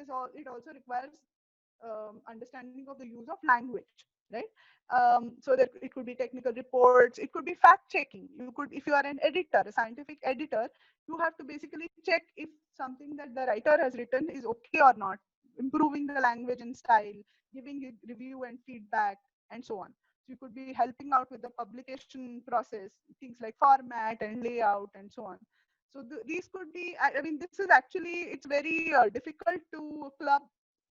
also requires understanding of the use of language, right? So that it could be technical reports, it could be fact checking. You could, if you are an editor, a scientific editor, you have to basically check if something that the writer has written is okay or not, improving the language and style, giving it review and feedback, and so on. So you could be helping out with the publication process, things like format and layout and so on. So these could be, I mean, this is actually, it's very difficult to club.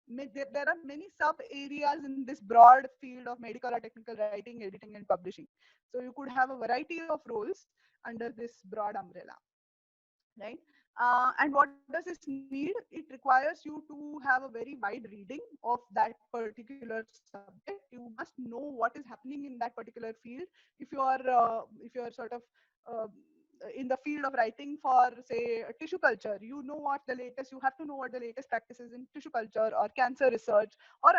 There are many sub areas in this broad field of medical or technical writing, editing, and publishing. So you could have a variety of roles under this broad umbrella, right? And what does this need? It requires you to have a very wide reading of that particular subject. You must know what is happening in that particular field. If you are sort of uh, in the field of writing for, say, tissue culture, you have to know what the latest practices in tissue culture or cancer research or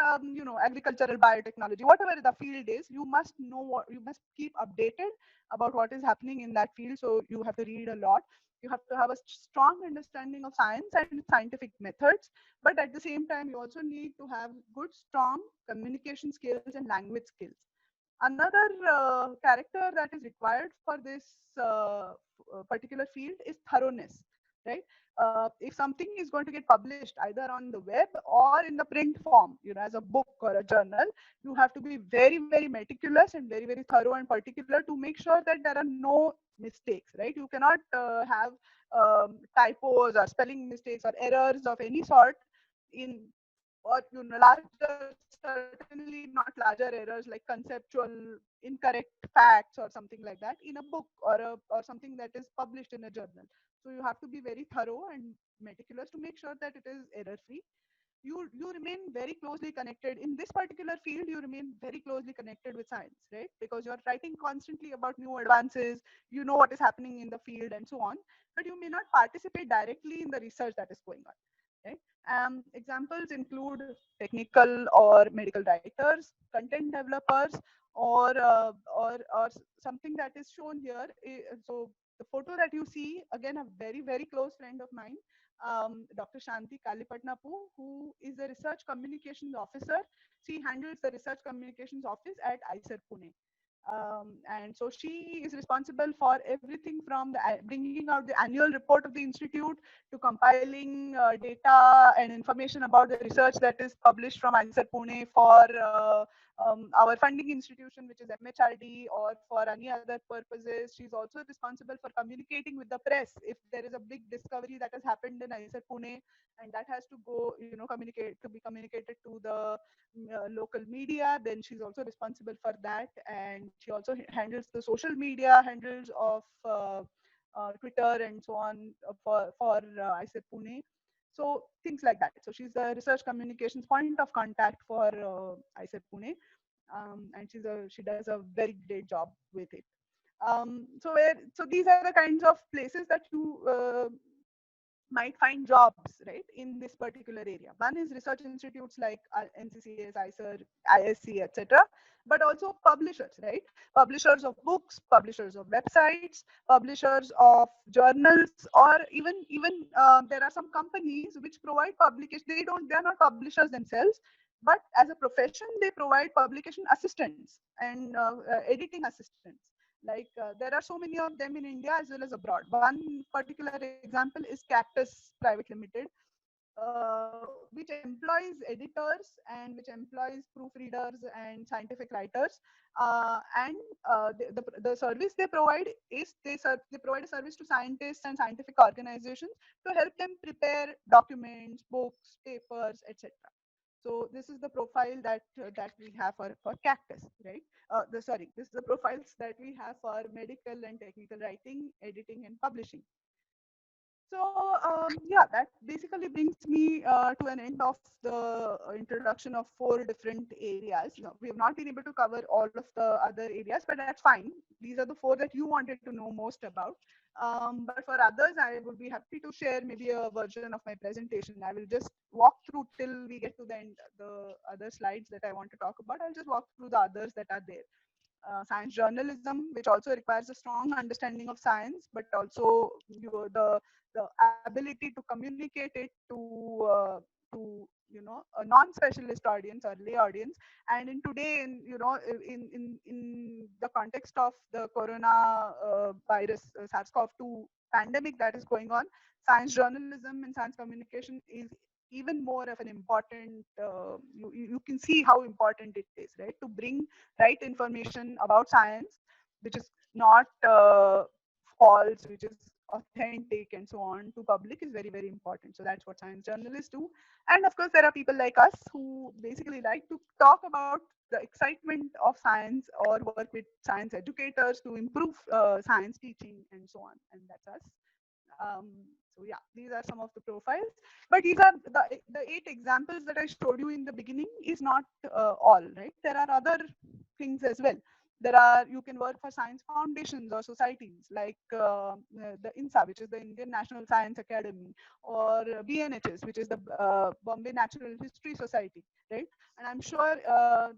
agricultural biotechnology, whatever the field is. You must know what, you must keep updated about what is happening in that field. So you have to read a lot. You have to have a strong understanding of science and scientific methods, but at the same time you also need to have good strong communication skills and language skills. Another character that is required for this particular field is thoroughness. right? If something is going to get published either on the web or in the print form, as a book or a journal, you have to be very, very meticulous and very, very thorough and particular to make sure that there are no mistakes, right? You cannot have typos or spelling mistakes or errors of any sort in, or larger, certainly not larger errors like conceptual incorrect facts or something like that in a book or something that is published in a journal. So you have to be very thorough and meticulous to make sure that it is error free. You remain very closely connected in this particular field. You remain very closely connected with science, right? Because you're writing constantly about new advances, you know what is happening in the field and so on, but you may not participate directly in the research that is going on, right? Examples include technical or medical writers, content developers, or something that is shown here. So the photo that you see, again, a very, very close friend of mine, Dr. Shanti Kalipatnapu, who is a research communications officer. She handles the research communications office at ICER Pune. And so she is responsible for everything from bringing out the annual report of the institute to compiling data and information about the research that is published from ICER Pune for our funding institution, which is MHRD, or for any other purposes. She's also responsible for communicating with the press if there is a big discovery that has happened in ICER Pune, and that has to go, be communicated to the local media. Then she's also responsible for that, and she also handles the social media handles of Twitter and so on for ICER Pune. So things like that. So she's the research communications point of contact for ICER Pune, and she does a very great job with it. So these are the kinds of places that you might find jobs, right, in this particular area. One is research institutes like NCCS, ICER, ISC, etc., but also publishers, right? Publishers of books, publishers of websites, publishers of journals, or even there are some companies which provide publication. They are not publishers themselves, but as a profession, they provide publication assistants and editing assistants. There are so many of them in India as well as abroad. One particular example is Cactus Private Limited, which employs editors and which employs proofreaders and scientific writers. And the service they provide is they provide a service to scientists and scientific organizations to help them prepare documents, books, papers, etc. So this is the profile that we have for Cactus, right? This is the profiles that we have for medical and technical writing, editing, and publishing. So yeah, that basically brings me to an end of the introduction of 4 different areas. We have not been able to cover all of the other areas, but that's fine. These are the 4 that you wanted to know most about. But for others, I would be happy to share maybe a version of my presentation. I will just walk through till we get to the end, the other slides that I want to talk about. I'll just walk through the others that are there. Science journalism, which also requires a strong understanding of science, but also the ability to communicate it to a non-specialist audience or lay audience. And in today, in the context of the corona virus, SARS-CoV-2 pandemic that is going on, science journalism and science communication is even more of an important. You can see how important it is, right, to bring right information about science, which is not false, which is authentic and so on, to public, is very, very important. So that's what science journalists do. And of course, there are people like us who basically like to talk about the excitement of science or work with science educators to improve science teaching and so on. And that's us. So yeah, these are some of the profiles, but these are the 8 examples that I showed you in the beginning is not all, right? There are other things as well. You can work for science foundations or societies like the INSA, which is the Indian National Science Academy, or BNHS, which is the Bombay Natural History Society, right? And I'm sure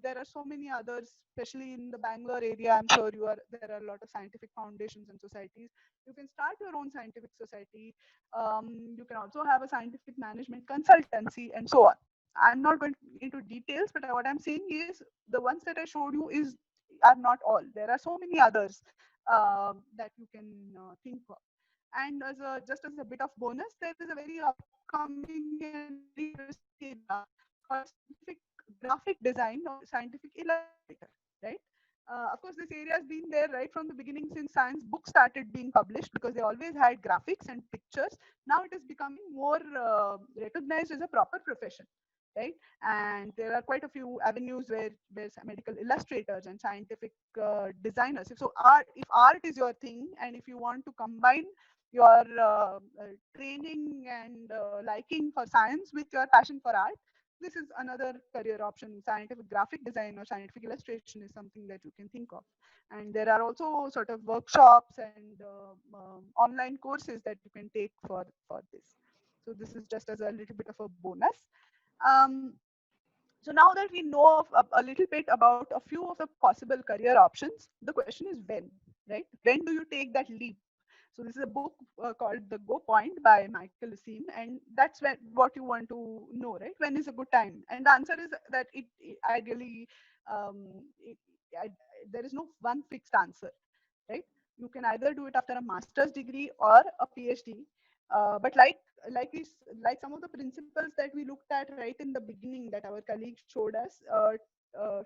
there are so many others, especially in the Bangalore area. I'm sure there are a lot of scientific foundations and societies. You can start your own scientific society. You can also have a scientific management consultancy and so on. I'm not going into details, but what I'm saying is the ones that I showed you are not all. There are so many others that you can think of. And just as a bit of bonus, there is a very upcoming and very interesting area called scientific graphic design or scientific illustrator, right? Of course, this area has been there right from the beginning since science books started being published, because they always had graphics and pictures. Now it is becoming more recognized as a proper profession, right? And there are quite a few avenues where medical illustrators and scientific designers. So if art is your thing, and if you want to combine your training and liking for science with your passion for art, this is another career option. Scientific graphic design or scientific illustration is something that you can think of. And there are also sort of workshops and online courses that you can take for this. So this is just as a little bit of a bonus. Um, so now that we know of a little bit about a few of the possible career options, the question is when, right? When do you take that leap? So this is a book called The Go Point by Michael Asim, and that's what you want to know, right? When is a good time? And the answer is that it ideally, um, it, I, there is no one fixed answer, right? You can either do it after a master's degree or a PhD. But like some of the principles that we looked at right in the beginning that our colleagues showed us,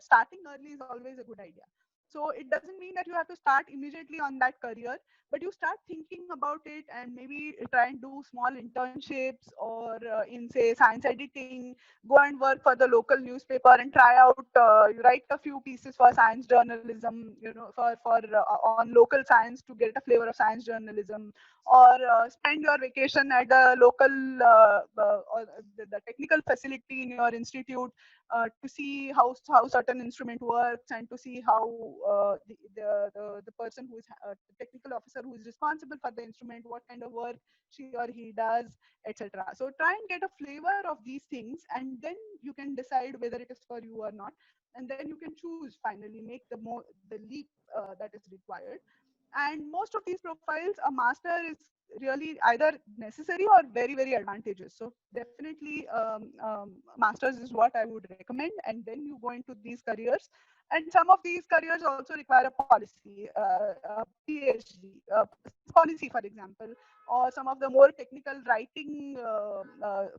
starting early is always a good idea. So it doesn't mean that you have to start immediately on that career, but you start thinking about it and maybe try and do small internships or in say science editing, go and work for the local newspaper and try out, you write a few pieces for science journalism, for on local science to get a flavor of science journalism, or spend your vacation at the local or the technical facility in your institute to see how certain instrument works, and to see how the person who is the technical officer who is responsible for the instrument, what kind of work she or he does, etc. So try and get a flavor of these things, and then you can decide whether it is for you or not, and then you can choose, finally make the leap that is required. And most of these profiles, a master is really either necessary or very advantageous. So definitely masters is what I would recommend, and then you go into these careers. And some of these careers also require a policy, a PhD, policy, for example, or some of the more technical writing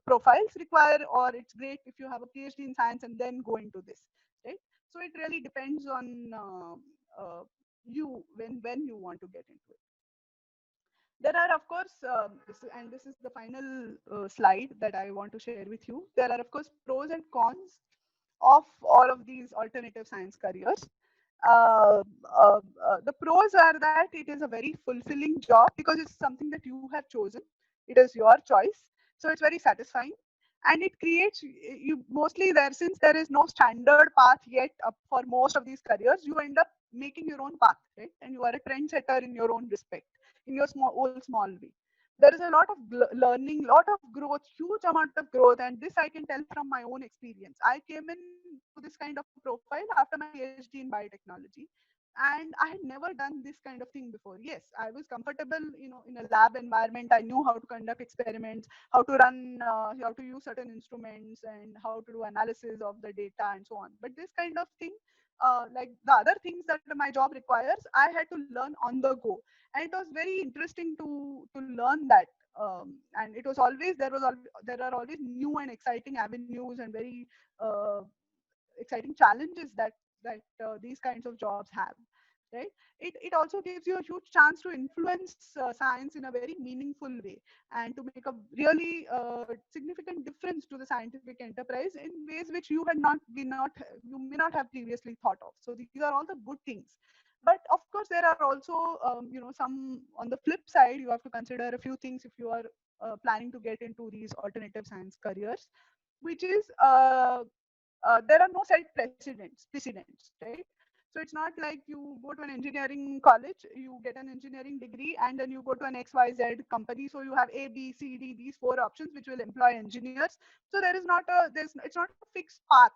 profiles require, or it's great if you have a PhD in science and then go into this, right? So it really depends on you when you want to get into it. There are, of course, and this is the final slide that I want to share with you. There are, of course, pros and cons of all of these alternative science careers. Uh, the pros are that it is a very fulfilling job because it's something that you have chosen. It is your choice, so it's very satisfying, and it creates you mostly there, since there is no standard path yet for most of these careers. You end up making your own path, right? And you are a trendsetter in your own respect, in your small way. There is a lot of learning, lot of growth, huge amount of growth, and this I can tell from my own experience. I came in to this kind of profile after my PhD in biotechnology, and I had never done this kind of thing before. Yes, I was comfortable, in a lab environment. I knew how to conduct experiments, how to use certain instruments, and how to do analysis of the data and so on. But this kind of thing, like the other things that my job requires, I had to learn on the go, and it was very interesting to learn that. And it was always there are always new and exciting avenues and very uh, exciting challenges that these kinds of jobs have, right? It also gives you a huge chance to influence science in a very meaningful way, and to make a really significant difference to the scientific enterprise in ways which you may not have previously thought of. So these are all the good things. But of course there are also some, on the flip side, you have to consider a few things if you are planning to get into these alternative science careers, which is there are no set precedents, right? So it's not like you go to an engineering college, you get an engineering degree, and then you go to an XYZ company. So you have A, B, C, D, these four options which will employ engineers. So it's not a fixed path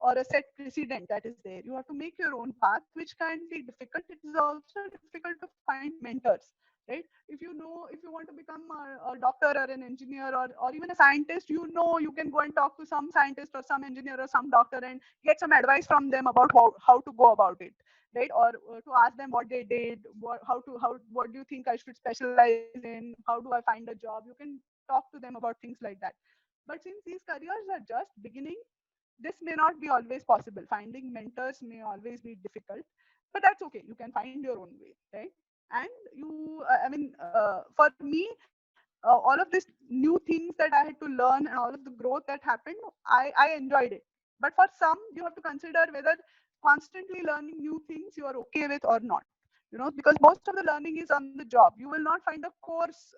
or a set precedent that is there. You have to make your own path, which can be difficult. It is also difficult to find mentors, right? If you know, if you want to become a doctor or an engineer or even a scientist, you know, you can go and talk to some scientist or some engineer or some doctor and get some advice from them about how to go about it, right? Or to ask them what they did, what do you think I should specialize in, how do I find a job. You can talk to them about things like that. But since these careers are just beginning, this may not be always possible. Finding mentors may always be difficult, but that's okay. You can find your own way, right? And you, I mean, for me, all of these new things that I had to learn and all of the growth that happened, I enjoyed it. But for some, you have to consider whether constantly learning new things you are okay with or not. You know, because most of the learning is on the job. You will not find a course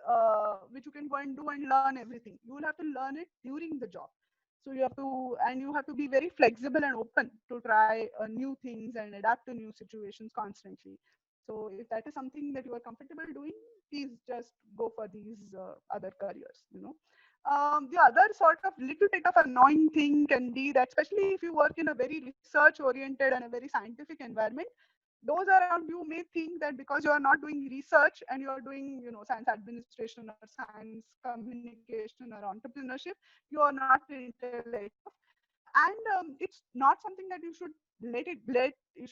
which you can go and do and learn everything. You will have to learn it during the job. So you have to, and you have to be very flexible and open to try new things and adapt to new situations constantly. So if that is something that you are comfortable doing, please just go for these other careers, you know. The other sort of little bit of annoying thing can be that, especially if you work in a very research oriented and a very scientific environment, those around you may think that because you are not doing research and you are doing, you know, science administration or science communication or entrepreneurship, you are not intelligent enough. And it's not something that you should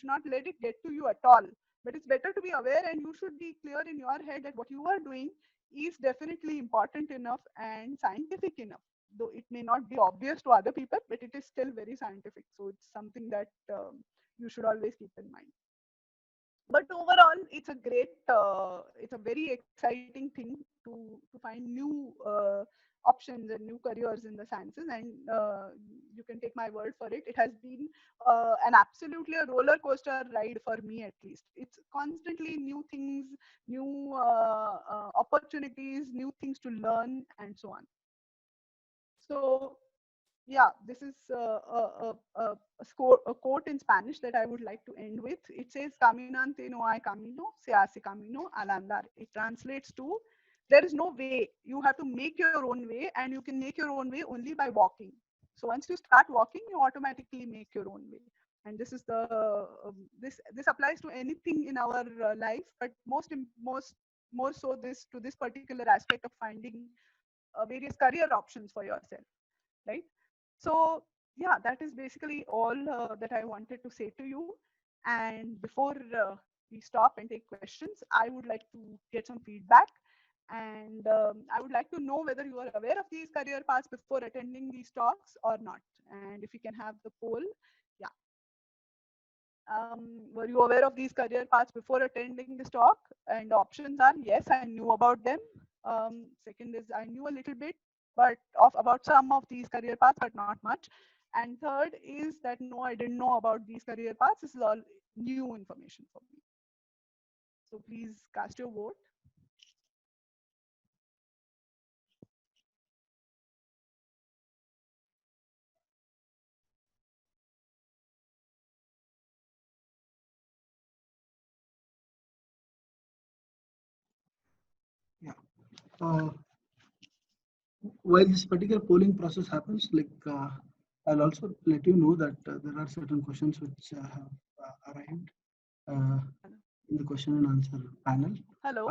not let it get to you at all. But it's better to be aware, and you should be clear in your head that what you are doing is definitely important enough and scientific enough, though it may not be obvious to other people, but it is still very scientific. So it's something that you should always keep in mind. But overall, it's a very exciting thing to find new options and new careers in the sciences. And you can take my word for it, it has been an absolutely a roller coaster ride for me. At least it's constantly new things, new opportunities, new things to learn, and so on. So yeah, this is a quote in Spanish that I would like to end with. It says, "Caminante no hay camino, se hace camino al andar." It translates to, there is no way. You have to make your own way, and you can make your own way only by walking. So once you start walking, you automatically make your own way. And this is the this applies to anything in our life, but most more so this to this particular aspect of finding various career options for yourself, right? So yeah, that is basically all that I wanted to say to you. And before we stop and take questions, I would like to get some feedback. And I would like to know whether you are aware of these career paths before attending these talks or not. And if we can have the poll, yeah. Were you aware of these career paths before attending this talk? And the options are yes, I knew about them. Second is I knew a little bit, but of about some of these career paths, but not much. And third is that no, I didn't know about these career paths. This is all new information for me. So please cast your vote. Yeah. Uh, while this particular polling process happens, I'll also let you know that there are certain questions which have arrived in the question and answer panel. Hello.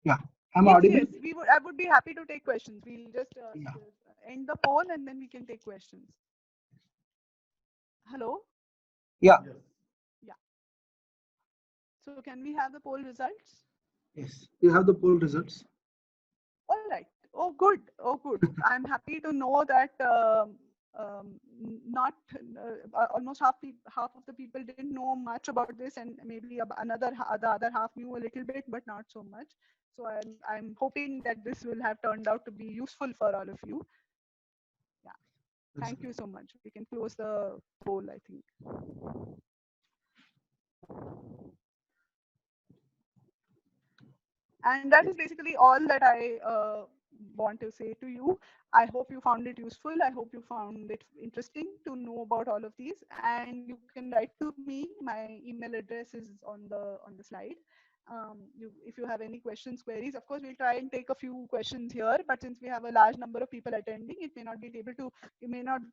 Yeah, I'm Yes, audible. yes. I would be happy to take questions. We'll just Yeah. end the poll and then we can take questions. Hello. Yeah. Yeah. So can we have the poll results? Yes. You have the poll results. All right. Oh, good. Oh, good. I'm happy to know that not almost half of the people didn't know much about this, and maybe the other half knew a little bit, but not so much. So I'm hoping that this will have turned out to be useful for all of you. Yeah. Thank you so much. We can close the poll, I think. And that is basically all that I want to say to you. I hope you found it useful. I hope you found it interesting to know about all of these. And you can write to me. My email address is on the slide. If you have any questions, queries, of course, we'll try and take a few questions here. But since we have a large number of people attending, it may not be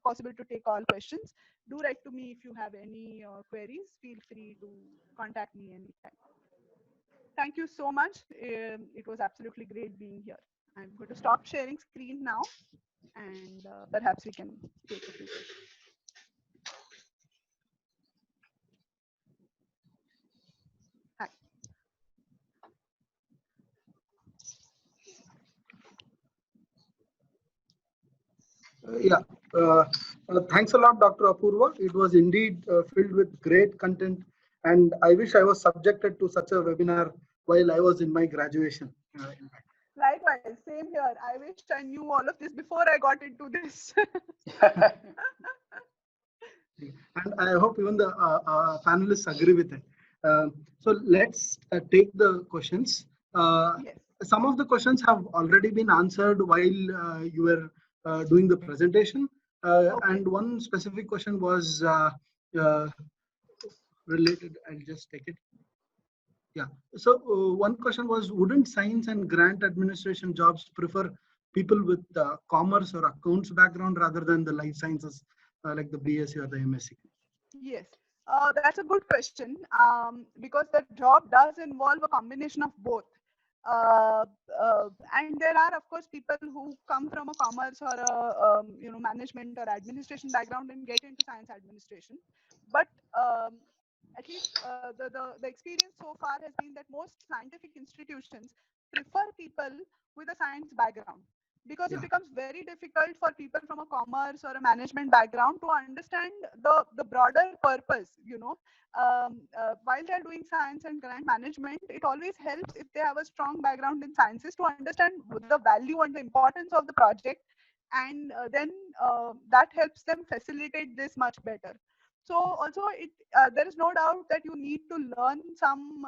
possible to take all questions. Do write to me if you have any queries. Feel free to contact me anytime. thank you so much. It was absolutely great being here. I'm going to stop sharing screen now, and perhaps we can take a few questions. Hi. Yeah. Thanks a lot, Dr. Apurva. It was indeed filled with great content, and I wish I was subjected to such a webinar while I was in my graduation. Likewise, same here. I wish I knew all of this before I got into this. And I hope even the panelists agree with it. So let's take the questions. Yes. Some of the questions have already been answered while you were doing the presentation. Okay. And one specific question was related. I'll just take it. Yeah. So one question was, wouldn't science and grant administration jobs prefer people with commerce or accounts background rather than the life sciences like the BSc or the MSc? Yes, that's a good question, because the job does involve a combination of both. Uh, and there are, of course, people who come from a commerce or a management or administration background and get into science administration. But at least the experience so far has been that most scientific institutions prefer people with a science background, because it Yeah. becomes very difficult for people from a commerce or a management background to understand the broader purpose. While they're doing science and grant management, it always helps if they have a strong background in sciences to understand the value and the importance of the project, and then that helps them facilitate this much better. So also there is no doubt that you need to learn some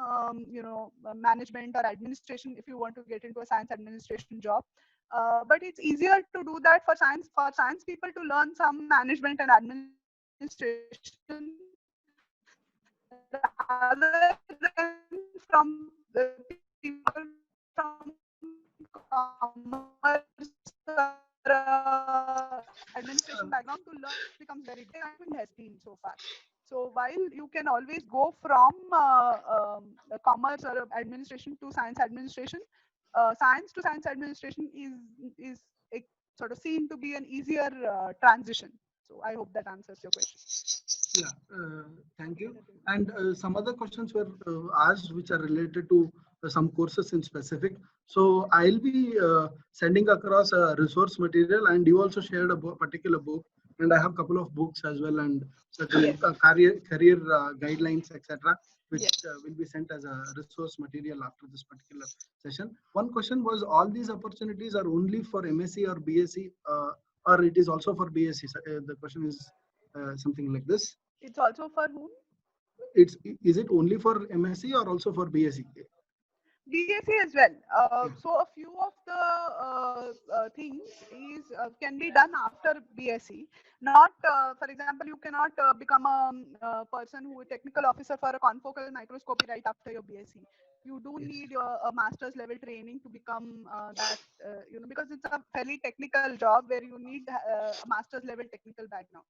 management or administration if you want to get into a science administration job. But it's easier to do that for science people to learn some management and administration rather than from the people from commerce or administration background to learn becomes very difficult. Has been so far. So while you can always go from commerce or administration to science administration, science to science administration is a, sort of seen to be an easier transition. So I hope that answers your question. Yeah, thank you. And some other questions were asked which are related to some courses in specific. So I'll be sending across a resource material, and you also shared a particular book, and I have a couple of books as well, and certain Yes. career guidelines, etc., which Yes. will be sent as a resource material after this particular session. One question was, all these opportunities are only for MSc or BSc, or it is also for BSc? The question is something like this. It's also for whom? Is it only for MSc or also for BSc? BSc as well. Yeah. So a few of the things can be done after BSc. Not, for example, you cannot become a person who is technical officer for a confocal microscopy right after your BSc. You do Yes. need a master's level training to become that, because it's a fairly technical job where you need a master's level technical background.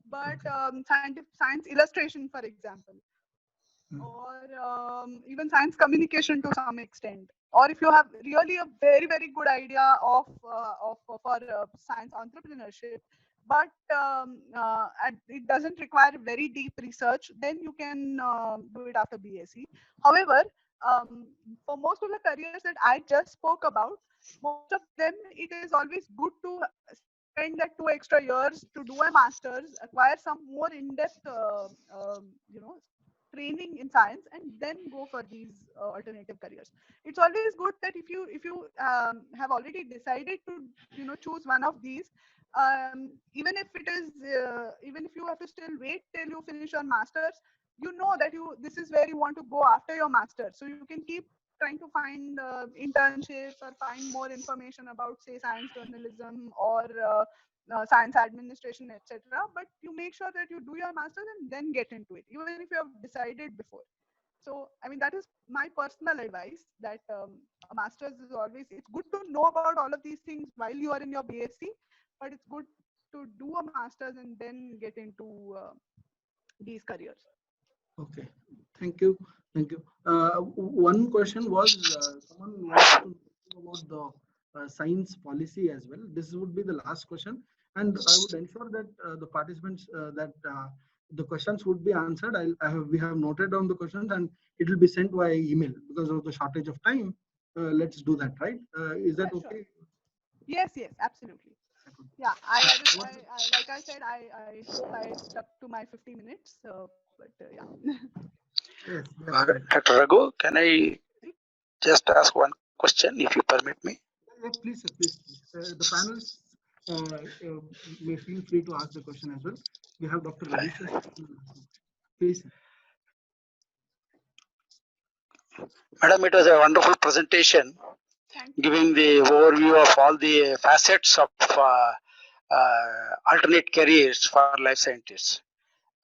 But science illustration, for example, or even science communication to some extent, or if you have really a very very good idea of for science entrepreneurship, but and it doesn't require very deep research, then you can do it after BSc. However, for most of the careers that I just spoke about, most of them it is always good to spend that 2 extra years to do a master's, acquire some more in-depth training in science, and then go for these alternative careers. It's always good that if you have already decided to choose one of these, even if it is even if you have to still wait till you finish your masters, you know that this is where you want to go after your masters, so you can keep trying to find internships or find more information about, say, science journalism or science administration, etc. But you make sure that you do your masters and then get into it, even if you have decided before. So, I mean, that is my personal advice, that a master's is always, it's good to know about all of these things while you are in your BSc, but it's good to do a master's and then get into these careers. Okay, Thank you. Thank you. One question was someone wants to know about the science policy as well. This would be the last question, and I would ensure that the participants that the questions would be answered. We have noted down the questions, and it will be sent via email because of the shortage of time. Let's do that, right? Is that Yeah, sure. okay? Yes, yes, absolutely. Yeah, like I said, I hope I stuck to my 50 minutes. But yeah. Yes, that's right. Dr. Raghu, can I just ask one question, if you permit me? Yes, please, sir, please. The panelists may feel free to ask the question as well. We have Dr. Ravi, sir. Please. Madam, it was a wonderful presentation, Thank you. giving the overview of all the facets of alternate careers for life scientists.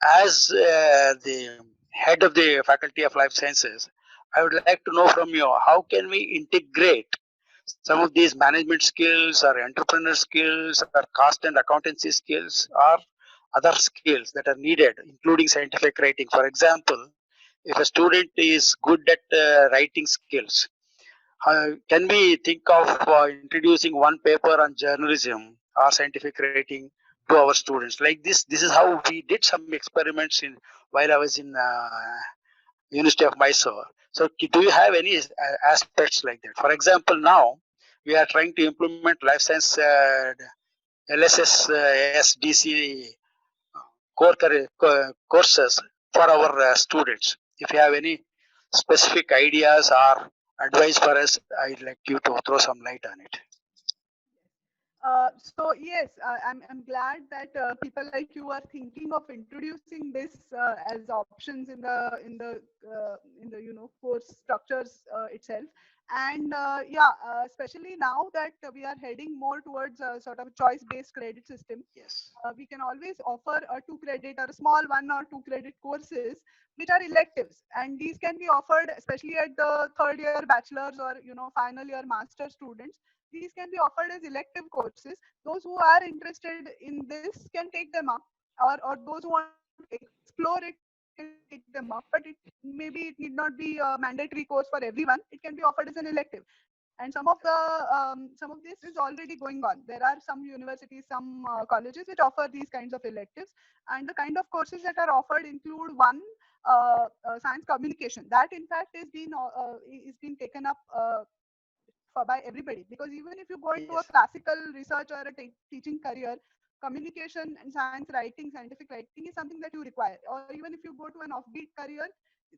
As the head of the Faculty of Life Sciences, I would like to know from you, how can we integrate some of these management skills or entrepreneur skills or cost and accountancy skills or other skills that are needed, including scientific writing. For example, if a student is good at writing skills, can we think of introducing one paper on journalism or scientific writing to our students? Like this is how we did some experiments in while I was in University of Mysore. So do you have any aspects like that? For example, now we are trying to implement life science LSS SDC courses for our students. If you have any specific ideas or advice for us, I'd like you to throw some light on it. So yes, I'm glad that people like you are thinking of introducing this as options in the course structures itself. And yeah, especially now that we are heading more towards a sort of choice-based credit system, Yes. we can always offer a 2 credit or a small 1 or 2 credit courses which are electives, and these can be offered especially at the third year bachelor's or final year master students. These can be offered as elective courses. Those who are interested in this can take them up, or those who want to explore it can take them up. But maybe it need not be a mandatory course for everyone. It can be offered as an elective. And some of this is already going on. There are some universities, some colleges which offer these kinds of electives, and the kind of courses that are offered include one, science communication. That in fact is being taken up by everybody, because even if you go into a classical research or a teaching career, communication and science writing, scientific writing is something that you require. Or even if you go to an offbeat career,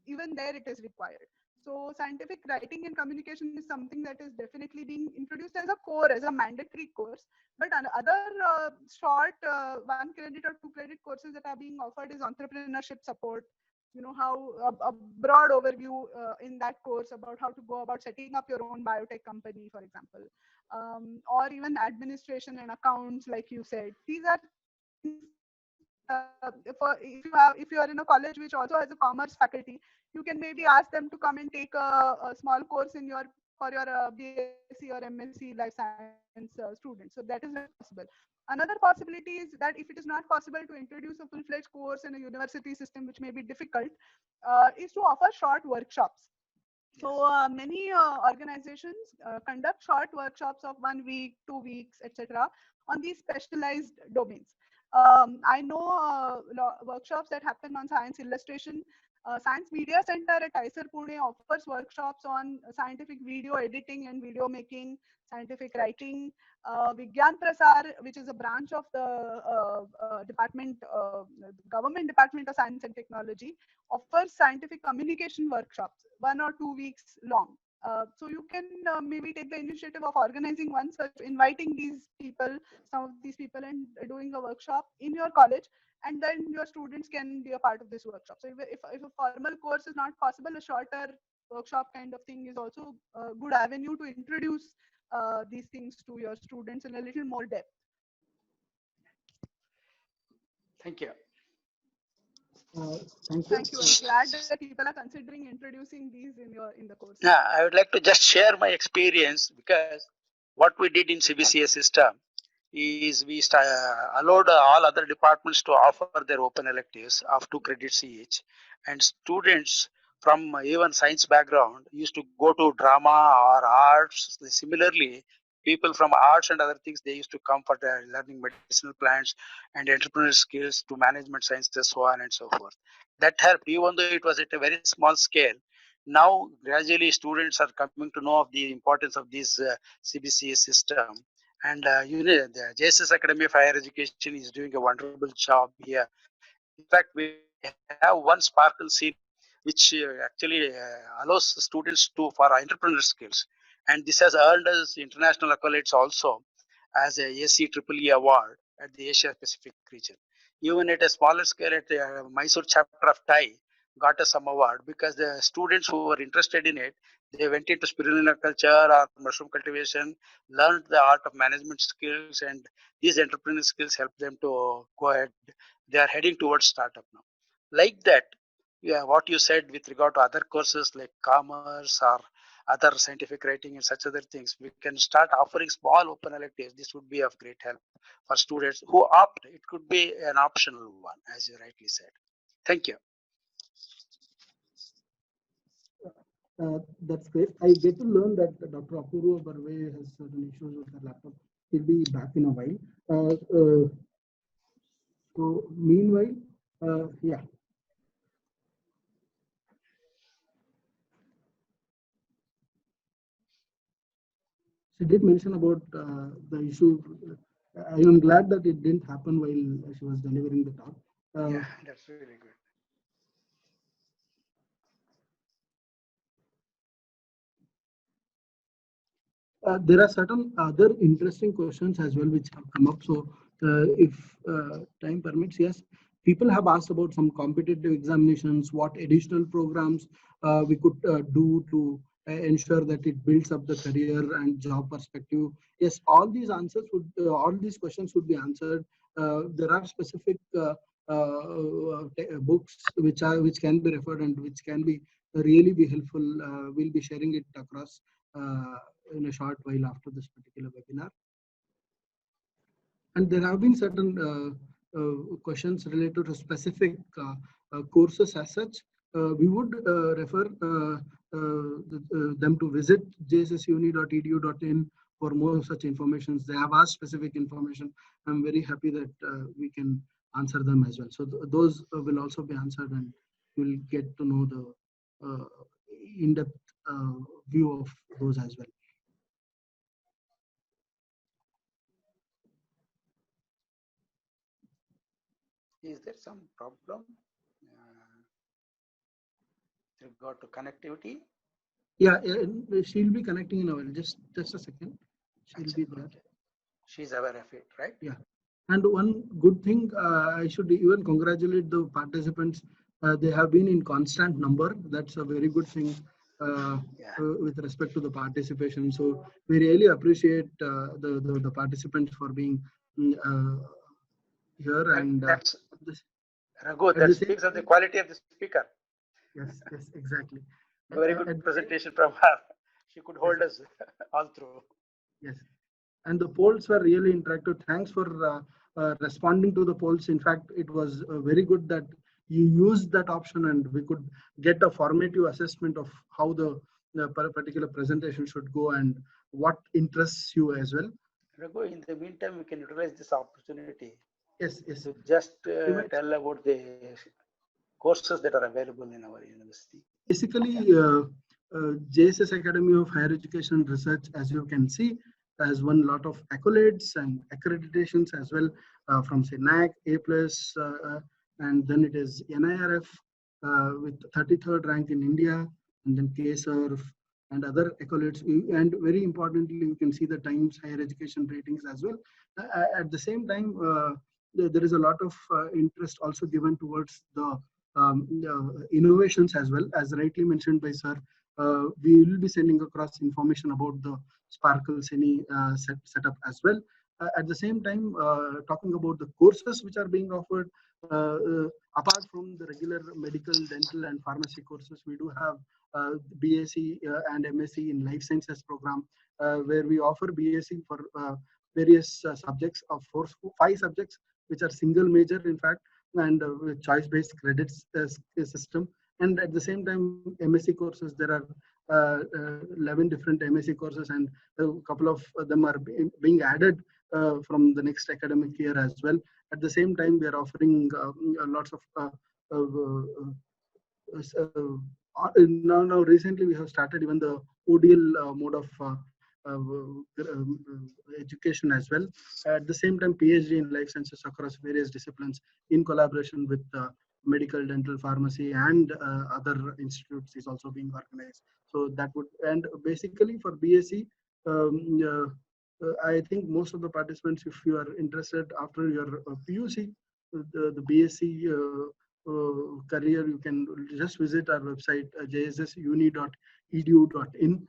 even there it is required. So scientific writing and communication is something that is definitely being introduced as a core, as a mandatory course. But other short 1 credit or 2 credit courses that are being offered is entrepreneurship support. How a broad overview in that course about how to go about setting up your own biotech company, for example, or even administration and accounts, like you said. These are if you are in a college which also has a commerce faculty, you can maybe ask them to come and take a small course for your BSc or MSc life science students. So that is possible. Another possibility is that if it is not possible to introduce a full-fledged course in a university system, which may be difficult, is to offer short workshops. So many organizations conduct short workshops of 1 week, 2 weeks, etc., on these specialized domains. I know workshops that happen on science illustration. Science Media Center at IISER Pune offers workshops on scientific video editing and video making, scientific writing. Vigyan Prasar, which is a branch of the government department of science and technology, offers scientific communication workshops, 1 or 2 weeks long. So you can maybe take the initiative of organizing one such, inviting some of these people, and doing a workshop in your college, and then your students can be a part of this workshop. So if a formal course is not possible, a shorter workshop kind of thing is also a good avenue to introduce these things to your students in a little more depth. Thank you. Thank you. Thank you. I'm glad that people are considering introducing these in the course. Yeah, I would like to just share my experience, because what we did in CBCA system is we allowed all other departments to offer their open electives of 2 credits each, and students from even science background used to go to drama or arts. Similarly, people from arts and other things, they used to come for learning medicinal plants and entrepreneurial skills to management sciences, so on and so forth. That helped, even though it was at a very small scale. Now, gradually, students are coming to know of the importance of this CBCS system. And the JSS Academy of Higher Education is doing a wonderful job here. In fact, we have one Sparkle scene which actually allows students to for entrepreneurial skills, and this has earned us international accolades also as a ACEEE award at the Asia Pacific region. Even at a smaller scale, at the Mysore chapter of TIE got us some award because the students who were interested in it, they went into spirulina culture or mushroom cultivation, learned the art of management skills, and these entrepreneurial skills helped them to go ahead. They are heading towards startup now. Like that, yeah, what you said with regard to other courses like commerce or other scientific writing and such other things, we can start offering small open electives. This would be of great help for students who opt. It could be an optional one, as you rightly said. Thank you. That's great. I get to learn that Dr. Apurva Barve has certain issues with her laptop. He'll be back in a while. So meanwhile, yeah. She did mention about the issue. I am glad that it didn't happen while she was delivering the talk. Yeah, that's really good. There are certain other interesting questions as well which have come up. So, if time permits, yes, people have asked about some competitive examinations, what additional programs we could do to ensure that it builds up the career and job perspective. Yes, all these answers would, all these questions would be answered. There are specific books which can be referred and which can be really be helpful. We'll be sharing it across in a short while after this particular webinar. And there have been certain questions related to specific courses as such. We would refer them to visit jssuni.edu.in for more such information. They have asked specific information. I'm very happy that we can answer them as well. So those will also be answered, and you'll get to know the in-depth view of those as well. Is there some problem with regard to connectivity? Yeah, she'll be connecting in a while. Just a second. She'll be there. She's aware of it, right? Yeah. And one good thing, I should even congratulate the participants. They have been in constant number. That's a very good thing with respect to the participation. So we really appreciate the participants for being here. And that's Raghu, that speaks of the quality of the speaker. Yes, exactly. Very good presentation from her. She could hold us all through. Yes. And the polls were really interactive. Thanks for responding to the polls. In fact, it was very good that you used that option and we could get a formative assessment of how the particular presentation should go and what interests you as well. Raghu, in the meantime, we can utilize this opportunity. Yes. To just tell about the courses that are available in our university. Basically, JSS Academy of Higher Education and Research, as you can see, has won a lot of accolades and accreditations as well from say NAAC, A+, and then it is NIRF with 33rd rank in India, and then KSERF and other accolades. And very importantly, you can see the Times Higher Education ratings as well. At the same time, there is a lot of interest also given towards the innovations as well. As rightly mentioned by Sir, we will be sending across information about the Sparkle CENI setup as well. At the same time, talking about the courses which are being offered, apart from the regular medical, dental and pharmacy courses, we do have BSc and MSc in Life Sciences program, where we offer BSc for various subjects of 5 subjects, which are single major in fact, and with choice-based credits system. And at the same time, MSc courses, there are 11 different MSc courses, and a couple of them are being added from the next academic year as well. At the same time, we are offering lots of now recently we have started even the ODL mode of education as well. At the same time, PhD in life sciences across various disciplines in collaboration with medical, dental, pharmacy, and other institutes is also being organized. So that would, and basically for BSc, I think most of the participants, if you are interested after your PUC, the BSc career, you can just visit our website, jssuni.edu.in.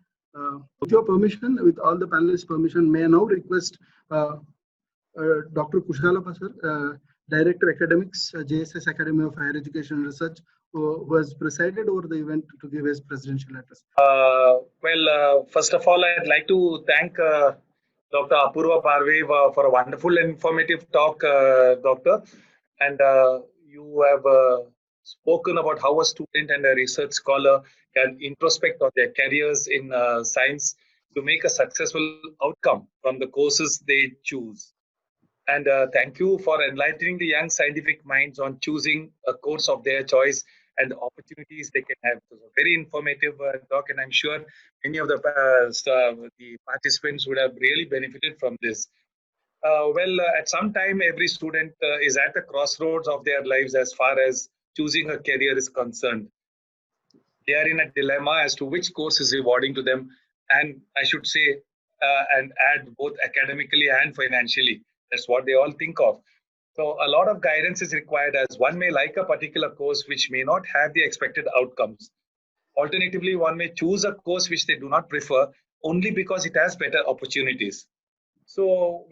With your permission, with all the panelists' permission, may I now request Dr. Kushalappa sir, Director Academics, JSS Academy of Higher Education and Research, who has presided over the event, to give his presidential address. First of all, I'd like to thank Dr. Apurva Parve for a wonderful and informative talk, Doctor. And you have spoken about how a student and a research scholar can introspect on their careers in science to make a successful outcome from the courses they choose. And thank you for enlightening the young scientific minds on choosing a course of their choice and the opportunities they can have. It was a very informative talk, and I'm sure many of the participants would have really benefited from this. At some time, every student is at the crossroads of their lives as far as choosing a career is concerned. They are in a dilemma as to which course is rewarding to them, and I should say, and add both academically and financially. That's what they all think of. So a lot of guidance is required, as one may like a particular course which may not have the expected outcomes. Alternatively, one may choose a course which they do not prefer only because it has better opportunities. So,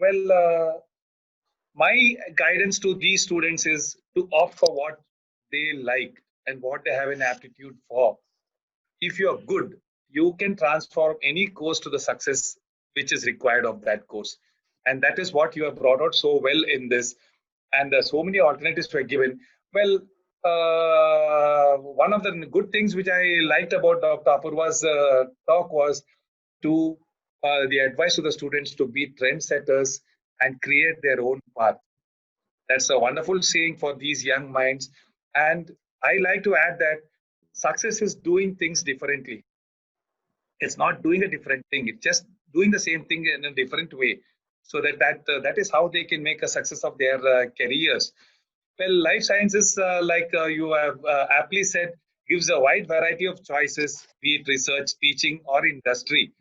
my guidance to these students is to opt for what they like and what they have an aptitude for. If you're good, you can transform any course to the success which is required of that course. And that is what you have brought out so well in this. And so many alternatives were given. One of the good things which I liked about Dr. Apurva's talk was to the advice to the students to be trendsetters and create their own path. That's a wonderful saying for these young minds. And I like to add that success is doing things differently. It's not doing a different thing. It's just doing the same thing in a different way. So that is how they can make a success of their careers. Well, life sciences, like you have aptly said, gives a wide variety of choices, be it research, teaching, or industry.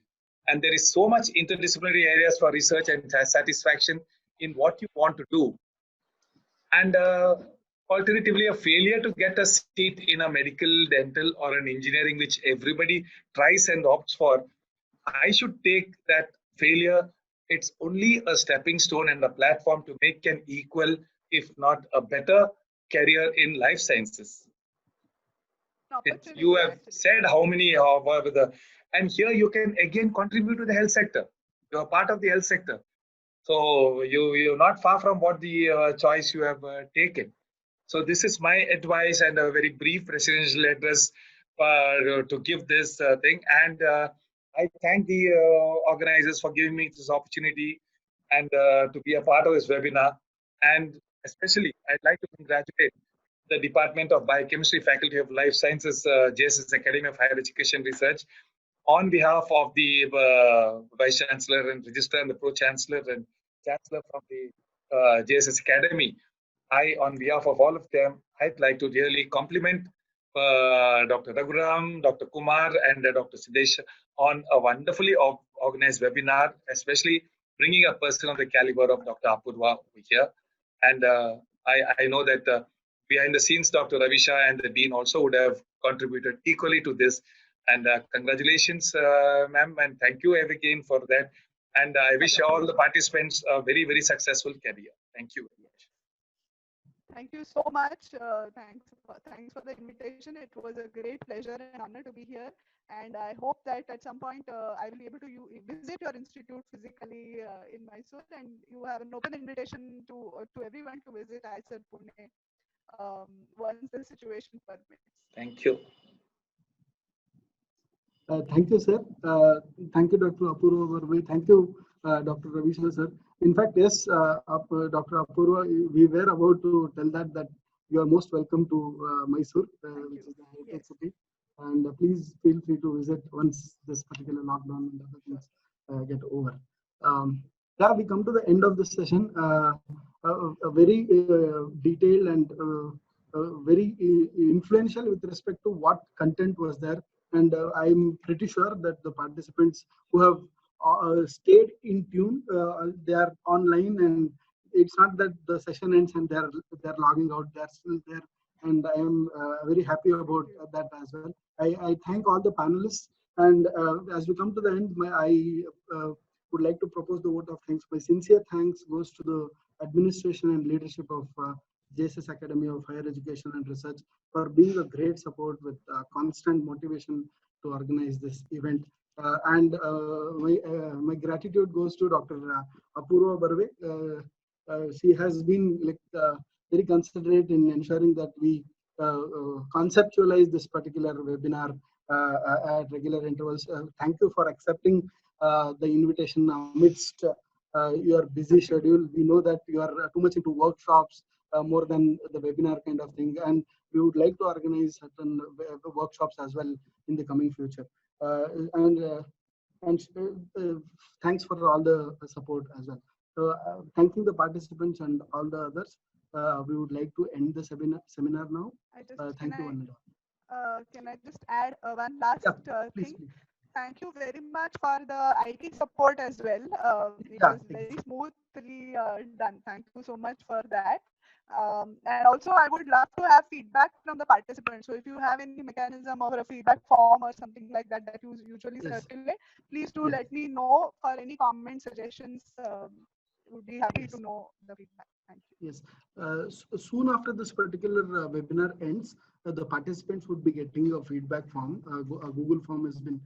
And there is so much interdisciplinary areas for research and satisfaction in what you want to do. And alternatively, a failure to get a seat in a medical, dental, or an engineering, which everybody tries and opts for, I should take that failure. It's only a stepping stone and a platform to make an equal, if not a better, career in life sciences. You have said how many and here you can again contribute to the health sector. You are part of the health sector. So you're not far from what the choice you have taken. So this is my advice and a very brief presidential address to give this thing. And I thank the organizers for giving me this opportunity and to be a part of this webinar. And especially, I'd like to congratulate the Department of Biochemistry, Faculty of Life Sciences, JSS Academy of Higher Education Research, on behalf of the Vice Chancellor and Registrar and the Pro Chancellor and Chancellor from the JSS Academy. On behalf of all of them, I'd like to really compliment Dr. Raghuram, Dr. Kumar, and Dr. Siddesh on a wonderfully organized webinar, especially bringing a person of the caliber of Dr. Apurva over here. And I know that behind the scenes, Dr. Ravi Shah and the Dean also would have contributed equally to this. And congratulations, ma'am, and thank you again for that. And I wish all the participants a very, very successful career. Thank you very much. Thank you so much. Thanks for the invitation. It was a great pleasure and honor to be here. And I hope that at some point I will be able to visit your institute physically in Mysore. And you have an open invitation to everyone to visit IISER Pune once the situation permits. Thank you. Thank you, sir. Thank you, Dr. Apurva Barve. Thank you, Dr. Ravisha, sir. In fact, yes, Dr. Apurva, we were about to tell that you are most welcome to Mysore, which is the heritage city. And please feel free to visit once this particular lockdown and other things get over. Yeah, we come to the end of this session. A very detailed and very influential with respect to what content was there. And I'm pretty sure that the participants who have stayed in tune, they are online, and it's not that the session ends and they're logging out. They're still there, and I am very happy about that as well. I thank all the panelists, and as we come to the end, I would like to propose the vote of thanks. My sincere thanks goes to the administration and leadership of JSS Academy of Higher Education and Research for being a great support with constant motivation to organize this event. And my gratitude goes to Dr. Apurva Barve. She has been very considerate in ensuring that we conceptualize this particular webinar at regular intervals. Thank you for accepting the invitation amidst your busy schedule. We know that you are too much into workshops more than the webinar kind of thing, and we would like to organize certain workshops as well in the coming future. And thanks for all the support as well. So thanking the participants and all the others, we would like to end the seminar now. Thank you, one and all. Can I just add one last Please, thing? please. Thank you very much for the IT support as well. It Yeah, was very smoothly done. Thank you so much for that. And also, I would love to have feedback from the participants. So if you have any mechanism or a feedback form or something like that that you usually Yes. circulate, please do Yes. let me know for any comments, suggestions. Would be happy Yes. to know the feedback. Thank you. Yes. Soon after this particular webinar ends, the participants would be getting a feedback form. A Google form has been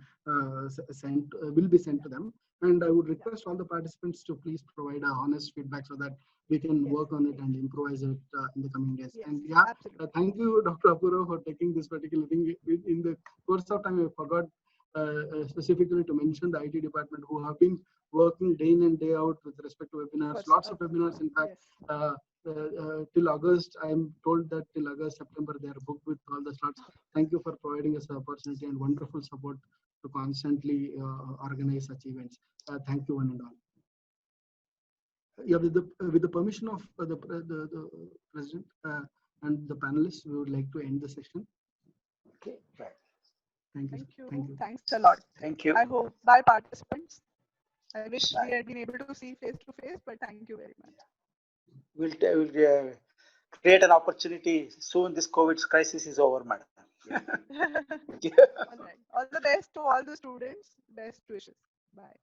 sent, will be sent to them. And I would request all the participants to please provide a honest feedback so that we can work on it and improvise it in the coming days. Yes, And yeah, absolutely. thank you, Dr. Apurva, for taking this particular thing. In the course of time, I forgot specifically to mention the IT department, who have been working day in and day out with respect to webinars, lots of webinars. In fact, till August, I am told that till August, September, they are booked with all the slots. Thank you for providing us the opportunity and wonderful support to constantly organize such events. Thank you, one and all. Yeah, with the permission of the president and the panelists, we would like to end the session. Okay, right. Thank you. Thank you. Thank you. Thanks a lot. Thank you. I hope bye participants. I wish we had been able to see face to face, but thank you very much. We'll create an opportunity soon. This COVID crisis is over, madam. All right. All the best to all the students. Best wishes. Bye.